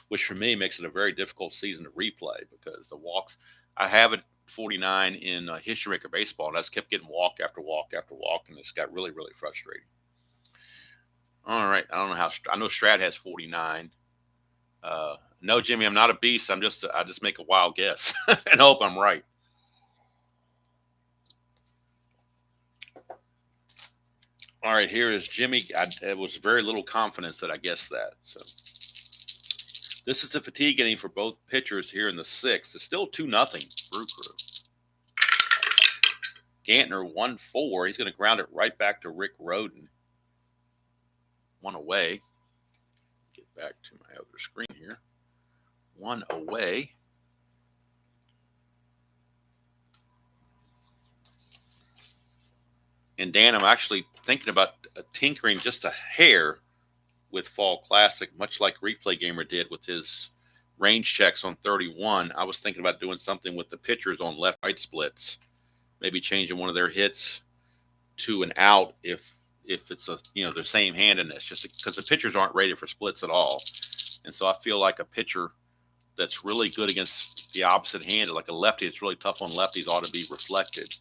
which for me makes it a very difficult season to replay because the walks. I have it 49 in History Maker Baseball, and I just kept getting walk after walk after walk, and it's got really, really frustrating. All right, I don't know how. I know Strat has 49. No, Jimmy, I'm not a beast. I just make a wild guess and hope I'm right. All right, here is Jimmy. It was very little confidence that I guessed that. So this is the fatigue inning for both pitchers here in the sixth. It's still 2-0 Brew Crew. Gantner 1-4. He's going to ground it right back to Rick Roden. 1 away. Get back to my other screen here. 1 away. And Dan, I'm actually thinking about tinkering just a hair with Fall Classic, much like Replay Gamer did with his range checks on 31. I was thinking about doing something with the pitchers on left-right splits, maybe changing one of their hits to an out if it's a the same handedness, just because the pitchers aren't rated for splits at all. And so I feel like a pitcher that's really good against the opposite handed, like a lefty, it's really tough on lefties, ought to be reflected.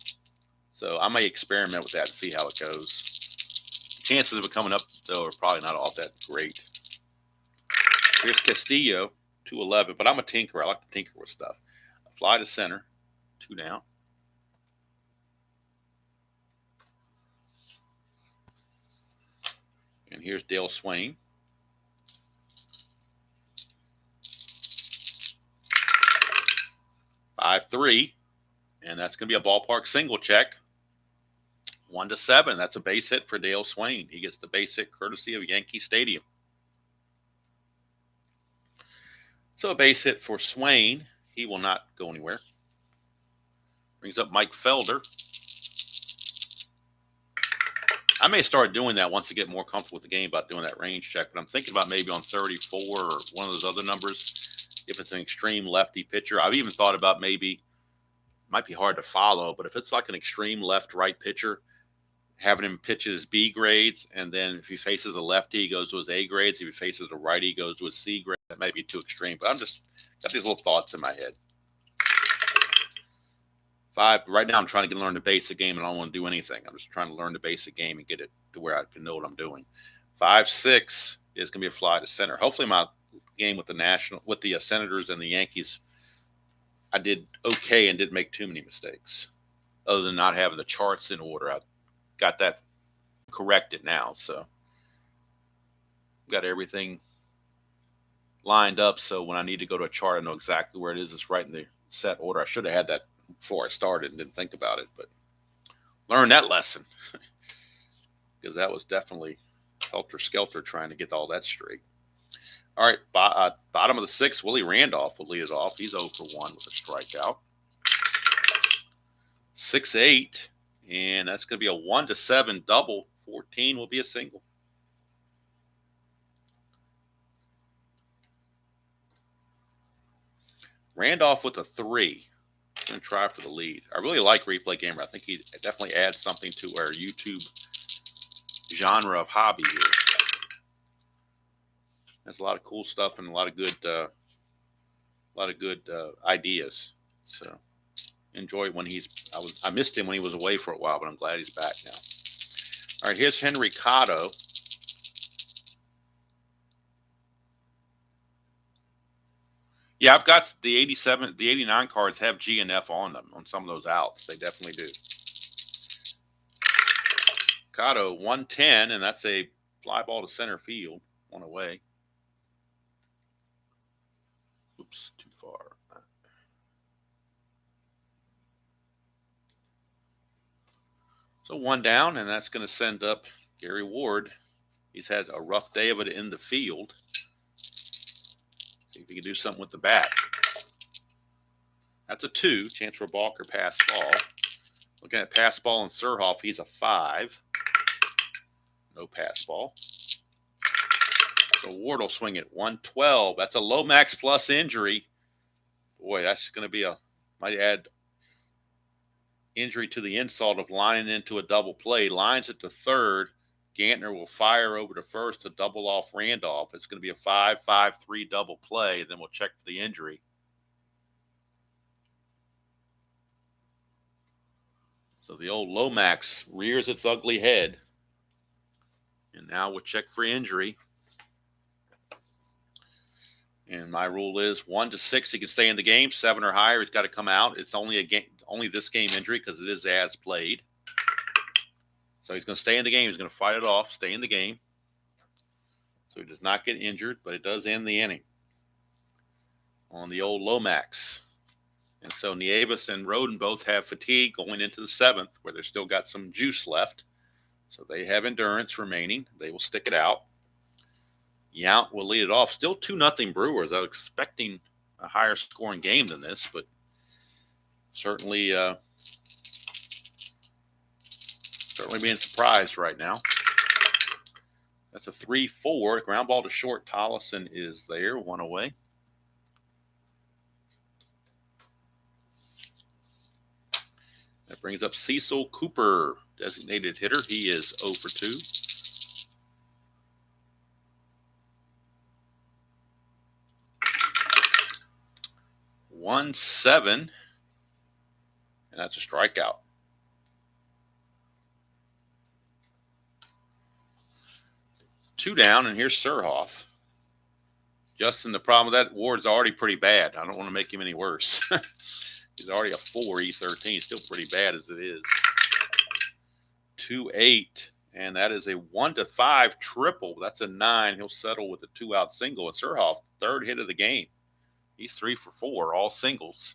So I may experiment with that and see how it goes. Chances of it coming up, though, are probably not all that great. Here's Castillo, 211, but I'm a tinker. I like to tinker with stuff. Fly to center, 2 down. And here's Dale Swain. 5-3, and that's going to be a ballpark single check. 1-7. That's a base hit for Dale Swain. He gets the base hit courtesy of Yankee Stadium. So a base hit for Swain. He will not go anywhere. Brings up Mike Felder. I may start doing that once I get more comfortable with the game about doing that range check, but I'm thinking about maybe on 34 or one of those other numbers, if it's an extreme lefty pitcher. I've even thought about maybe, might be hard to follow, but if it's like an extreme left-right pitcher, having him pitch his B grades, and then if he faces a lefty, he goes to his A grades. If he faces a righty, he goes to his C grade. That might be too extreme, but I'm just got these little thoughts in my head. 5. Right now, I'm trying to learn the basic game, and I don't want to do anything. I'm just trying to learn the basic game and get it to where I can know what I'm doing. 5-6 is going to be a fly to center. Hopefully, my game with the Senators and the Yankees, I did okay and didn't make too many mistakes, other than not having the charts in order. I got that corrected now, so got everything lined up. So when I need to go to a chart, I know exactly where it is. It's right in the set order. I should have had that before I started and didn't think about it, but learned that lesson because that was definitely helter-skelter trying to get all that straight. All right, bottom of the 6th, Willie Randolph will lead it off. He's 0 for 1 with a strikeout. 6-8, and that's going to be a 1-7 double. 14 will be a single. Randolph with a 3. Going to try for the lead. I really like Replay Gamer. I think he definitely adds something to our YouTube genre of hobby here. There's a lot of cool stuff and a lot of good ideas. So enjoy when I missed him when he was away for a while, but I'm glad he's back now. All right, here's Henry Cotto. Yeah, I've got the 87, the 89 cards have G and F on them on some of those outs. They definitely do. Cotto, 110, and that's a fly ball to center field, 1 away. Oops, too far. So 1 down, and that's going to send up Gary Ward. He's had a rough day of it in the field. See if he can do something with the bat. That's a 2. Chance for a balk or pass ball. Looking at pass ball and Surhoff, he's a 5. No pass ball. So Ward will swing at 112. That's a Lomax plus injury. Boy, that's going to be might add injury to the insult of lining into a double play. Lines it to third. Gantner will fire over to first to double off Randolph. It's going to be a 5-5-3 double play. Then we'll check for the injury. So the old Lomax rears its ugly head. And now we'll check for injury. And my rule is 1-6, he can stay in the game. 7 or higher, he's got to come out. It's only this game injury because it is as played. So he's going to stay in the game. He's going to fight it off, stay in the game. So he does not get injured, but it does end the inning on the old Lomax. And so Nieves and Roden both have fatigue going into the 7th, where they've still got some juice left. So they have endurance remaining. They will stick it out. Yount will lead it off. Still 2-0 Brewers. I was expecting a higher scoring game than this, but certainly being surprised right now. That's a 3-4. Ground ball to short. Tollison is there. 1 away. That brings up Cecil Cooper. designated hitter. He is 0 for 2. 1-7, and that's a strikeout. Two down, and here's Surhoff. Justin, the problem with that, Ward's already pretty bad. I don't want to make him any worse. He's already a 4 E13. Still pretty bad as it is. 2-8, and that is a 1-5 triple. That's a 9. He'll settle with a 2-out single. And Surhoff, third hit of the game. He's 3 for 4, all singles.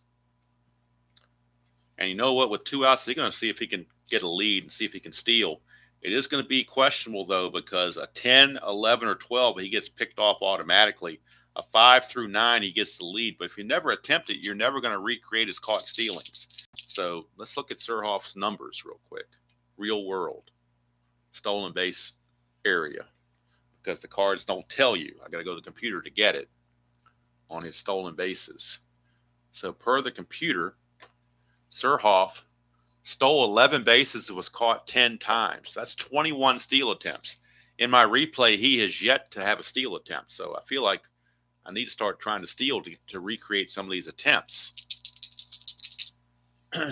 And you know what? With 2 outs, he's going to see if he can get a lead and see if he can steal. It is going to be questionable, though, because a 10, 11, or 12, he gets picked off automatically. A 5 through 9, he gets the lead. But if you never attempt it, you're never going to recreate his caught stealings. So let's look at Surhoff's numbers real quick. Real world. Stolen base area. Because the cards don't tell you. I got to go to the computer to get it on his stolen bases. So per the computer, Surhoff stole 11 bases and was caught 10 times. That's 21 steal attempts. In my replay, he has yet to have a steal attempt. So I feel like I need to start trying to steal to recreate some of these attempts.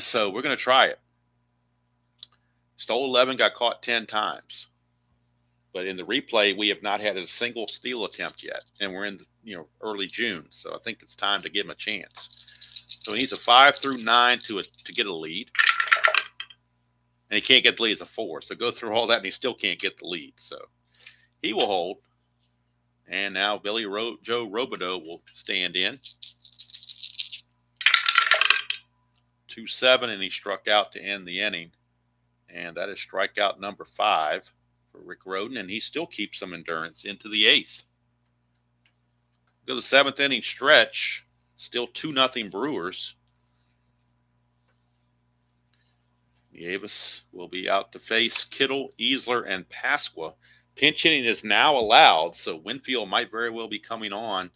So we're going to try it. Stole 11, got caught 10 times. But in the replay, we have not had a single steal attempt yet. And we're in early June. So I think it's time to give him a chance. So he needs a 5 through 9 to get a lead. And he can't get the lead as a 4. So go through all that, and he still can't get the lead. So he will hold. And now Joe Robideau will stand in. 2-7, and he struck out to end the inning. And that is strikeout number 5 for Rick Rhoden, and he still keeps some endurance into the 8th. Go to the 7th inning stretch. Still 2-0 Brewers. Nieves will be out to face Kittle, Easler, and Pasqua. Pinch hitting is now allowed, so Winfield might very well be coming on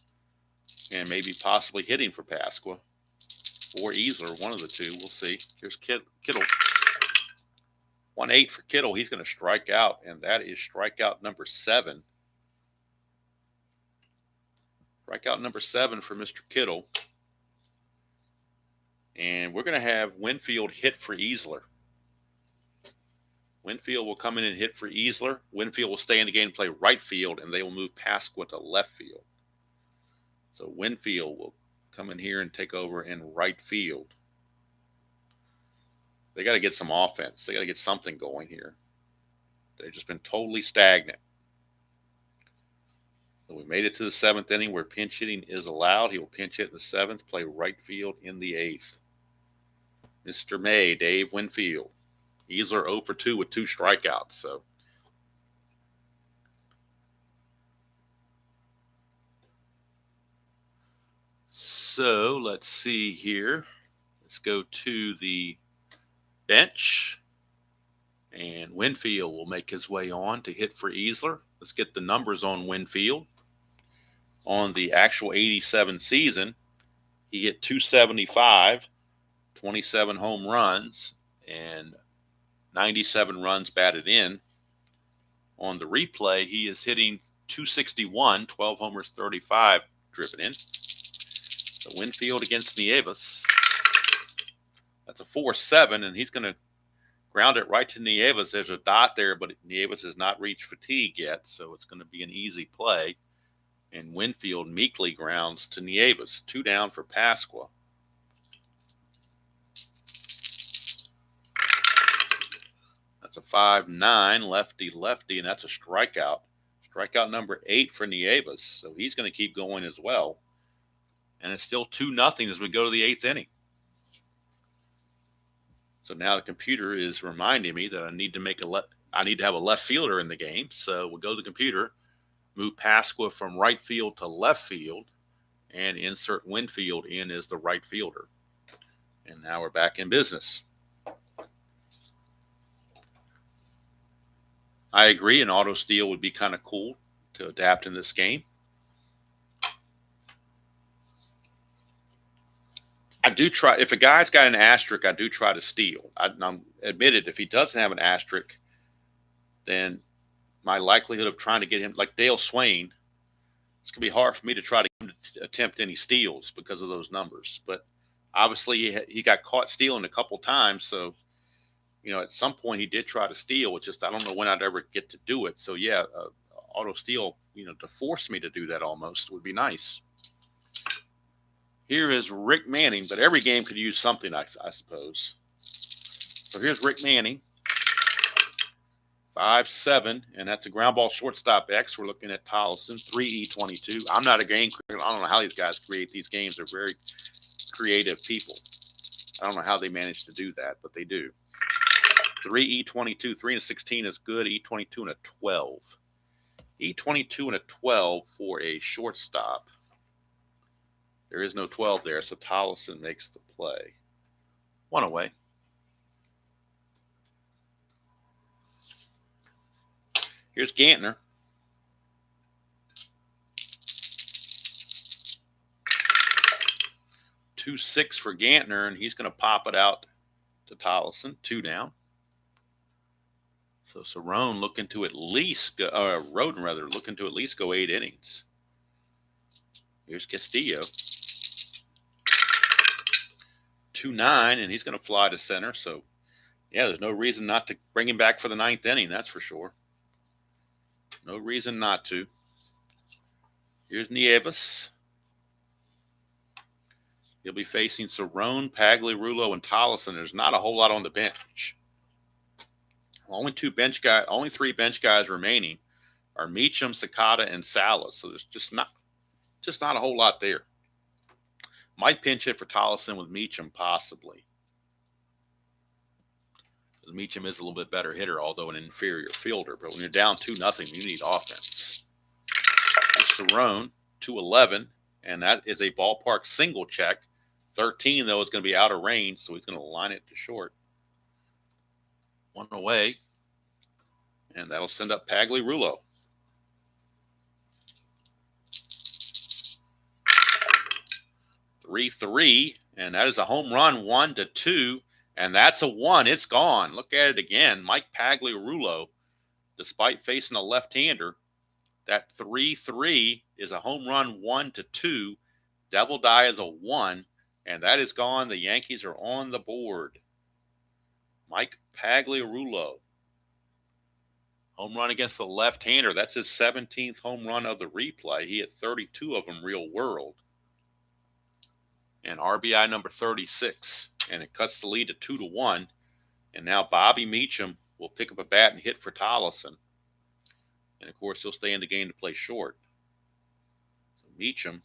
and maybe possibly hitting for Pasqua or Easler, one of the two. We'll see. Here's Kittle. 1-8 for Kittle. He's going to strike out, and that is strikeout number 7. Strikeout number 7 for Mr. Kittle. And we're going to have Winfield hit for Easler. Winfield will come in and hit for Easler. Winfield will stay in the game and play right field, and they will move Pasqua to left field. So Winfield will come in here and take over in right field. They got to get some offense. They got to get something going here. They've just been totally stagnant. So we made it to the 7th inning where pinch hitting is allowed. He will pinch hit in the 7th, play right field in the 8th. Mr. May, Dave Winfield. Easler 0 for 2 with 2 strikeouts. So let's see here. Let's go to the bench. And Winfield will make his way on to hit for Easler. Let's get the numbers on Winfield. On the actual 87 season, he hit .275, 27 home runs, and 97 runs batted in. On the replay, he is hitting .261, 12 homers, 35 driven in. So Winfield against Nieves. That's a 4-7, and he's going to ground it right to Nieves. There's a dot there, but Nieves has not reached fatigue yet, so it's going to be an easy play. And Winfield meekly grounds to Nieves. 2 down for Pasqua. That's a 5-9 lefty, and that's a strikeout. Strikeout number 8 for Nieves. So he's going to keep going as well. And it's still 2-0 as we go to the 8th inning. So now the computer is reminding me that I need to have a left fielder in the game. So we'll go to the computer, move Pasqua from right field to left field, and insert Winfield in as the right fielder. And now we're back in business. I agree, an auto steal would be kind of cool to adapt in this game. I do try, if a guy's got an asterisk, I do try to steal. I'm admitted, if he doesn't have an asterisk, then my likelihood of trying to get him, like Dale Swain, it's going to be hard for me to try to attempt any steals because of those numbers. But obviously, he got caught stealing a couple times. So, at some point he did try to steal. It's just I don't know when I'd ever get to do it. So, yeah, auto steal, to force me to do that almost would be nice. Here is Rick Manning, but every game could use something, I suppose. So here's Rick Manning. 5-7, and that's a ground ball shortstop X. We're looking at Tollefson, 3E22. I'm not a game critic. I don't know how these guys create these games. They're very creative people. I don't know how they manage to do that, but they do. 3E22, 3 and a 16 is good. E22 and a 12. E22 and a 12 for a shortstop. There is no 12 there, so Tollefson makes the play. One away. Here's Gantner. 2-6 for Gantner, and he's going to pop it out to Tollefson. 2 down. So Cerrone looking to at least go, Roden rather, looking to at least go 8 innings. Here's Castillo. 2-9, and he's going to fly to center. So, yeah, there's no reason not to bring him back for the 9th inning, that's for sure. No reason not to. Here's Nieves. He'll be facing Cerrone, Pagliarulo, and Tollefson. There's not a whole lot on the bench. Only 3 bench guys remaining are Meacham, Sakata, and Salas. So there's just not a whole lot there. Might pinch hit for Tollefson with Meacham, possibly. Meacham is a little bit better hitter, although an inferior fielder. But when you're down 2-0, you need offense. There's Cerrone, 2-11, and that is a ballpark single check. 13, though, is going to be out of range, so he's going to line it to short. 1 away, and that'll send up Pagliarulo. 3-3, and that is a home run, 1-2. And that's a 1. It's gone. Look at it again. Mike Pagliarulo, despite facing a left-hander, that 3-3 is a home run, 1-2. Devil Die is a 1, and that is gone. The Yankees are on the board. Mike Pagliarulo. Home run against the left-hander. That's his 17th home run of the replay. He hit 32 of them real world. And RBI number 36. And it cuts the lead to 2-1. And now Bobby Meacham will pick up a bat and hit for Tollefson. And, of course, he'll stay in the game to play short. So Meacham,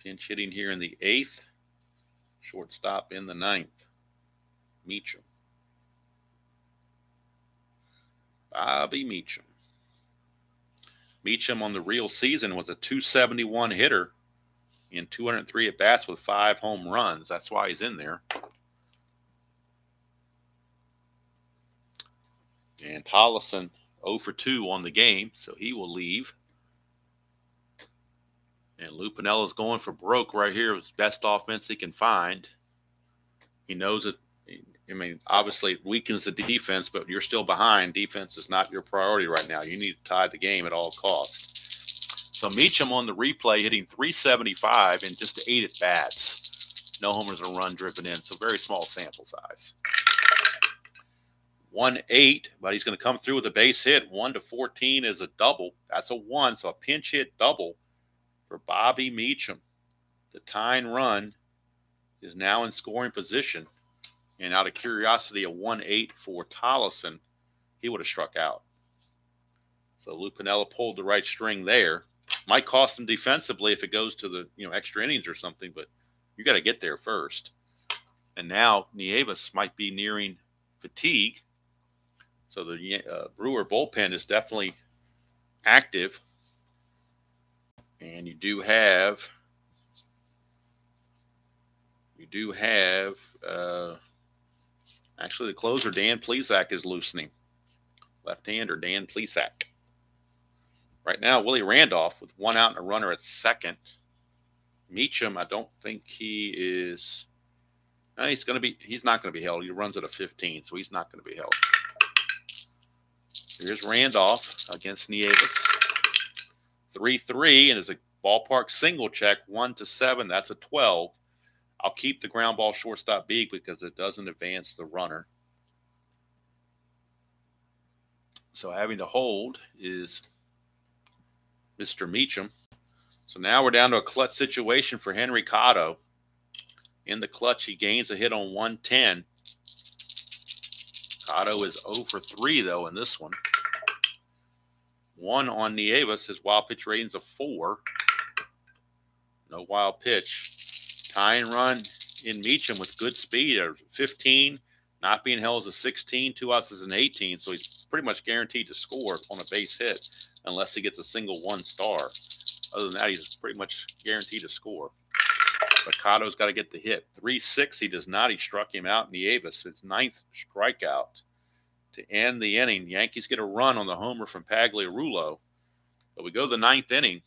pinch hitting here in the 8th. Shortstop in the 9th. Meacham. Bobby Meacham. Meacham on the real season was a .271 hitter in 203 at-bats with 5 home runs. That's why he's in there. And Tollefson 0 for 2 on the game, so he will leave. And Lou Piniella's going for broke right here. It's best offense he can find. He knows it. I mean, obviously it weakens the defense, but you're still behind. Defense is not your priority right now. You need to tie the game at all costs. So Meacham on the replay hitting .375 in just 8 at-bats. No homers or run driven in, so very small sample size. 1-8, but he's going to come through with a base hit. 1-14 is a double. That's a 1, so a pinch hit double for Bobby Meacham. The tying run is now in scoring position. And out of curiosity, a 1-8 for Tollefson, he would have struck out. So Lou Piniella pulled the right string there. Might cost him defensively if it goes to the extra innings or something, but you got to get there first. And now Nieves might be nearing fatigue. So the Brewer bullpen is definitely active. And you do have actually the closer, Dan Plesac, is loosening. Left-hander Dan Plesac. Right now, Willie Randolph with 1 out and a runner at second. Meacham, I don't think he is. He's not going to be held. He runs at a 15, so he's not going to be held. Here's Randolph against Nieves. 3-3, and it's a ballpark single check, 1-7. That's a 12. I'll keep the ground ball shortstop big because it doesn't advance the runner. So having to hold is Mr. Meacham. So now we're down to a clutch situation for Henry Cotto. In the clutch, he gains a hit on 110. Cotto is 0 for 3, though, in this one. 1 on Nieves. His wild pitch rating's a 4. No wild pitch. Tying run in Meacham with good speed. 15. Not being held as a 16. 2 outs as an 18. So he's pretty much guaranteed to score on a base hit unless he gets a single 1-star. Other than that, he's pretty much guaranteed to score. But Cotto's got to get the hit. 3-6, he does not. He struck him out. Nieves, his 9th strikeout to end the inning. Yankees get a run on the homer from Pagliarulo. But we go to the 9th inning,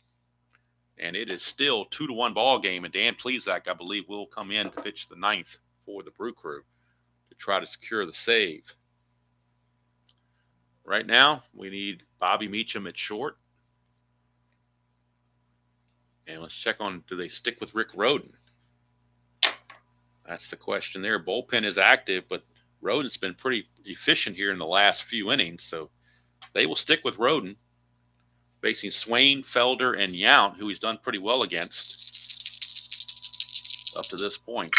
and it is still 2-1 ball game. And Dan Plesac, I believe, will come in to pitch the 9th for the Brew Crew to try to secure the save. Right now, we need Bobby Meacham at short. And let's check on, do they stick with Rick Rhoden? That's the question there. Bullpen is active, but Rhoden's been pretty efficient here in the last few innings, so they will stick with Rhoden, facing Swain, Felder, and Yount, who he's done pretty well against up to this point.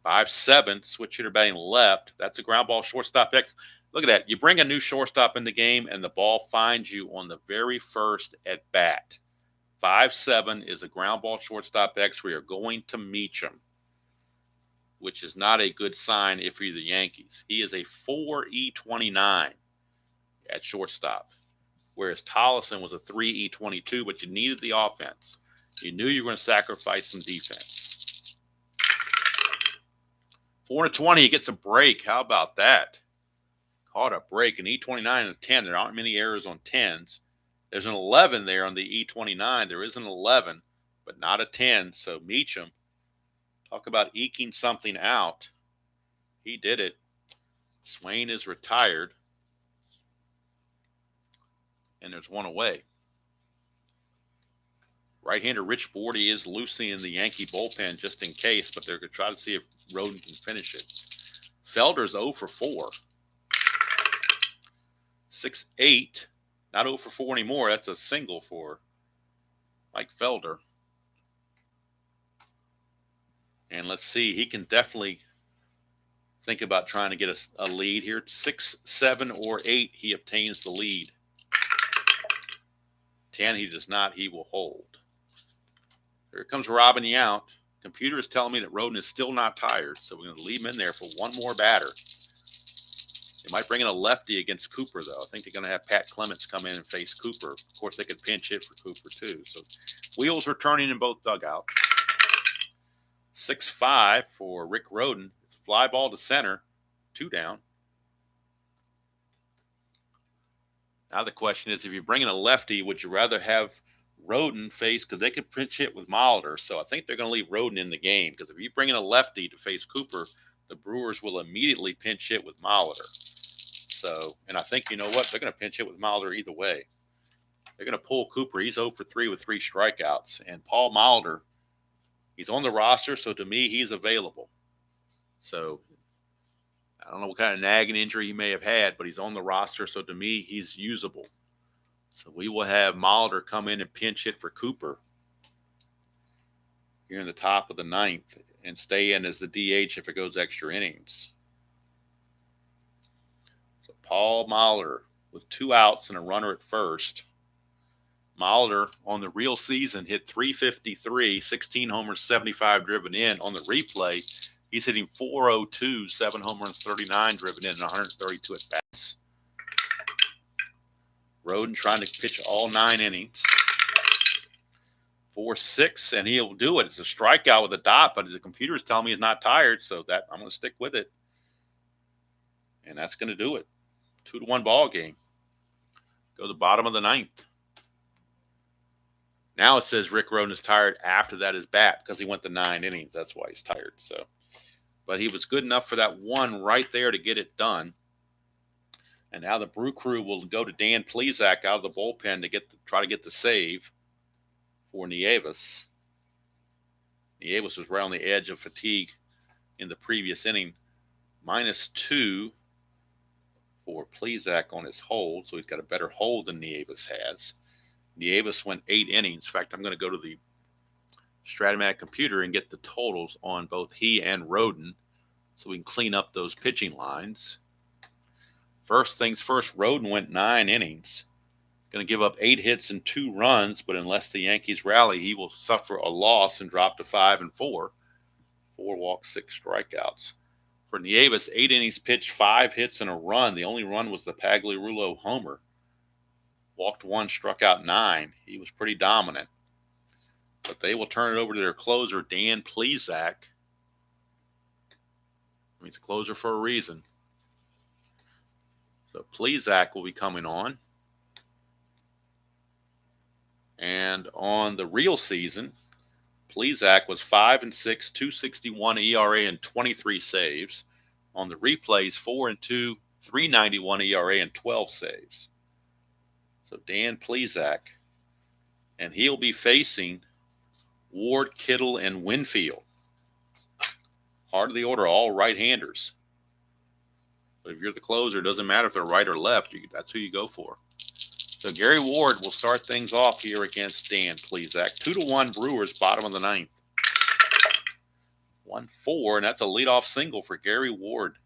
5-7, switch hitter batting left. That's a ground ball shortstop X. Look at that. You bring a new shortstop in the game, and the ball finds you on the very first at bat. 5-7 is a ground ball shortstop X. We are going to Meacham, which is not a good sign if you're the Yankees. He is a 4.29 at shortstop, whereas Tollison was a 3.22, but you needed the offense. You knew you were going to sacrifice some defense. 4-20, he gets a break. How about that? Caught a break, an E29 and a 10. There aren't many errors on 10s. There's an 11 there on the E29. There is an 11, but not a 10. So Meacham, talk about eking something out. He did it. Swain is retired. And there's one away. Right-hander Rich Bordy is loosening in the Yankee bullpen just in case, but they're going to try to see if Rhoden can finish it. Felder's 0 for 4. 6-8. Not 0 for 4 anymore. That's a single for Mike Felder. And let's see. He can definitely think about trying to get a lead here. 6, 7, or 8, he obtains the lead. 10, he does not. He will hold. Here comes Robin Yount. Computer is telling me that Rhoden is still not tired, so we're going to leave him in there for one more batter. They might bring in a lefty against Cooper, though. I think they're going to have Pat Clements come in and face Cooper. Of course, they could pinch hit for Cooper, too. So wheels are turning in both dugouts. 6-5 for Rick Rhoden. It's a fly ball to center. 2 down. Now the question is, if you're bringing a lefty, would you rather have Rhoden face, because they could pinch hit with Molitor. So I think they're going to leave Rhoden in the game, because if you bring in a lefty to face Cooper, the Brewers will immediately pinch hit with Molitor. So, and I think, you know what, they're going to pinch hit with Molitor either way. They're going to pull Cooper. He's 0 for 3 with 3 strikeouts. And Paul Molitor, he's on the roster, so to me, he's available. So I don't know what kind of nagging injury he may have had, but he's on the roster, so to me, he's usable. So we will have Molitor come in and pinch hit for Cooper here in the top of the 9th and stay in as the DH if it goes extra innings. So Paul Molitor with 2 outs and a runner at first. Molitor on the real season hit .353, 16 homers, 75 driven in. On the replay, he's hitting .402, 7 home runs, 39 driven in, and 132 at bats. Rhoden trying to pitch all 9 innings. 4-6, and he'll do it. It's a strikeout with a dot, but the computer is telling me he's not tired, so that I'm going to stick with it. And that's going to do it. 2-1 ball game. Go to the bottom of the 9th. Now it says Rick Rhoden is tired after that is bat because he went to 9 innings. That's why he's tired. So, but he was good enough for that one right there to get it done. And now the Brew Crew will go to Dan Plesac out of the bullpen to try to get the save for Nieves. Nieves was right on the edge of fatigue in the previous inning. -2 for Plesac on his hold, so he's got a better hold than Nieves has. Nieves went 8 innings. In fact, I'm going to go to the Strat-O-Matic computer and get the totals on both he and Rhoden so we can clean up those pitching lines. First things first, Rhoden went 9 innings. Going to give up 8 hits and 2 runs, but unless the Yankees rally, he will suffer a loss and drop to 5-4. 4 walks, 6 strikeouts. For Nieves, 8 innings pitched, 5 hits and a run. The only run was the Pagliarulo homer. Walked 1, struck out 9. He was pretty dominant. But they will turn it over to their closer, Dan Plesac. He's a closer for a reason. So Plesac will be coming on. And on the real season, Plesac was 5-6, 261 ERA and 23 saves. On the replays, 4-2, 391 ERA and 12 saves. So Dan Plesac, and he'll be facing Ward, Kittle, and Winfield. Heart of the order, all right-handers. But if you're the closer, it doesn't matter if they're right or left. That's who you go for. So Gary Ward will start things off here against Dan Plesac. 2-1 Brewers, bottom of the 9th. 1-4, and that's a leadoff single for Gary Ward.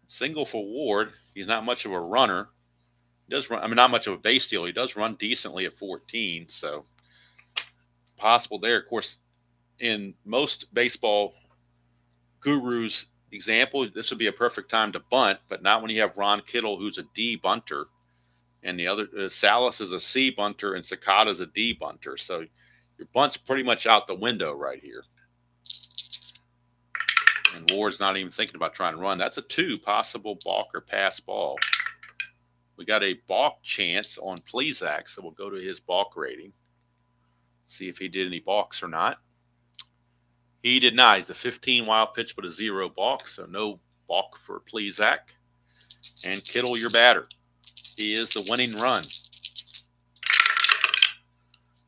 Single for Ward. He's not much of a runner. He does run, not much of a base stealer. He does run decently at 14, so possible there. Of course, in most baseball gurus' example, this would be a perfect time to bunt, but not when you have Ron Kittle, who's a D bunter, and the other Salas is a C bunter, and Sakata is a D bunter. So your bunt's pretty much out the window right here. And Ward's not even thinking about trying to run. That's a 2, possible balk or pass ball. We got a balk chance on Plesac, so we'll go to his balk rating. See if he did any balks or not. He did not. He's a 15 wild pitch, but a 0 balk, so no balk for Plesac. And Kittle, your batter. He is the winning run.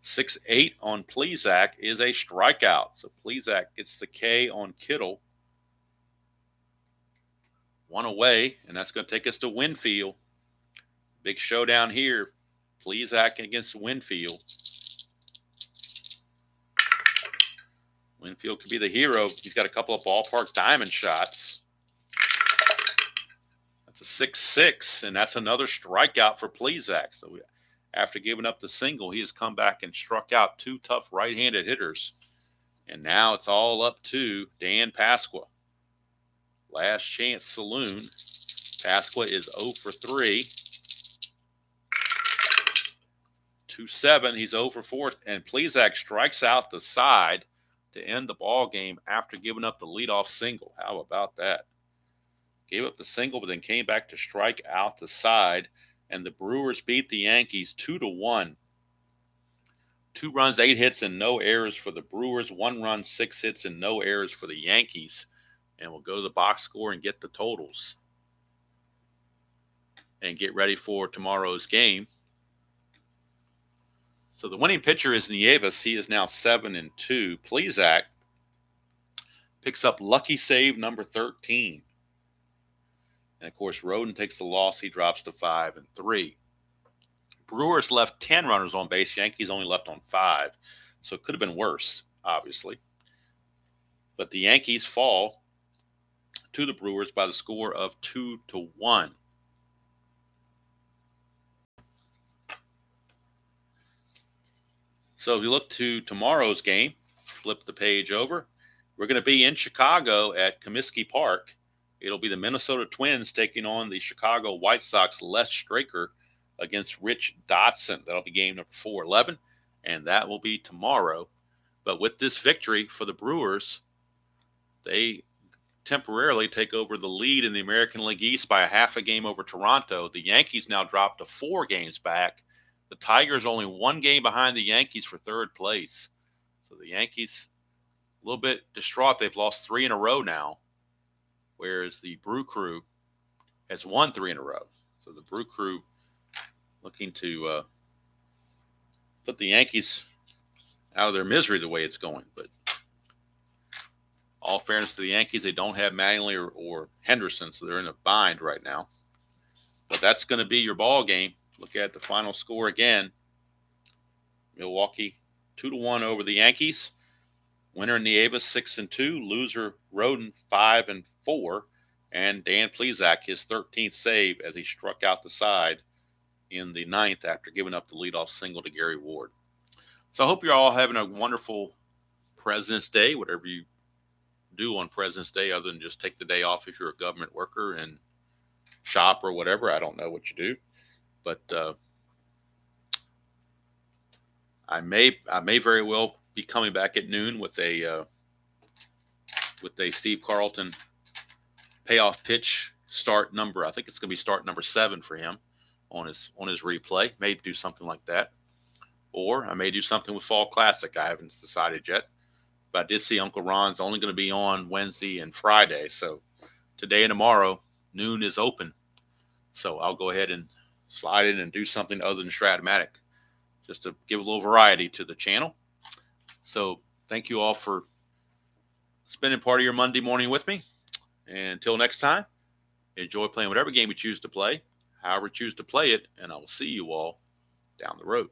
6-8 on Plesac is a strikeout. So Plesac gets the K on Kittle. 1 away, and that's going to take us to Winfield. Big showdown here. Plesac against Winfield. Winfield could be the hero. He's got a couple of ballpark diamond shots. That's a 6-6, and that's another strikeout for Plesac. So after giving up the single, he has come back and struck out 2 tough right-handed hitters. And now it's all up to Dan Pasqua. Last chance saloon. Pasqua is 0 for 3. 2-7. He's 0 for 4. And Plesac strikes out the side to end the ball game after giving up the leadoff single. How about that? Gave up the single, but then came back to strike out the side. And the Brewers beat the Yankees 2-1. 2 runs, 8 hits, and no errors for the Brewers. 1 run, 6 hits, and no errors for the Yankees. And we'll go to the box score and get the totals. And get ready for tomorrow's game. So the winning pitcher is Nieves. He is now 7-2. Plesac picks up lucky save number 13. And, of course, Rhoden takes the loss. He drops to 5-3. Brewers left 10 runners on base. Yankees only left on 5. So it could have been worse, obviously. But the Yankees fall to the Brewers by the score of 2-1. So if you look to tomorrow's game, flip the page over, we're going to be in Chicago at Comiskey Park. It'll be the Minnesota Twins taking on the Chicago White Sox, Les Straker against Rich Dotson. That'll be game number 411, and that will be tomorrow. But with this victory for the Brewers, they temporarily take over the lead in the American League East by a half a game over Toronto. The Yankees now drop to 4 games back, The Tigers only one game behind the Yankees for third place. So the Yankees a little bit distraught. They've lost 3 in a row now, whereas the Brew Crew has won 3 in a row. So the Brew Crew looking to put the Yankees out of their misery the way it's going. But all fairness to the Yankees, they don't have Mattingly or Henderson, so they're in a bind right now. But that's going to be your ball game. Look at the final score again. Milwaukee 2-1 over the Yankees. Winner Nieves 6-2. Loser Roden 5-4. And Dan Plesac his 13th save as he struck out the side in the 9th after giving up the leadoff single to Gary Ward. So I hope you're all having a wonderful President's Day, whatever you do on President's Day other than just take the day off if you're a government worker and shop or whatever. I don't know what you do. But I may very well be coming back at noon with a Steve Carlton payoff pitch start number. I think it's going to be start number 7 for him on his replay. May do something like that, or I may do something with Fall Classic. I haven't decided yet, but I did see Uncle Ron's only going to be on Wednesday and Friday, so today and tomorrow noon is open. So I'll go ahead and slide in and do something other than Strat-O-Matic, just to give a little variety to the channel. So thank you all for spending part of your Monday morning with me. And until next time, enjoy playing whatever game you choose to play, however you choose to play it, and I will see you all down the road.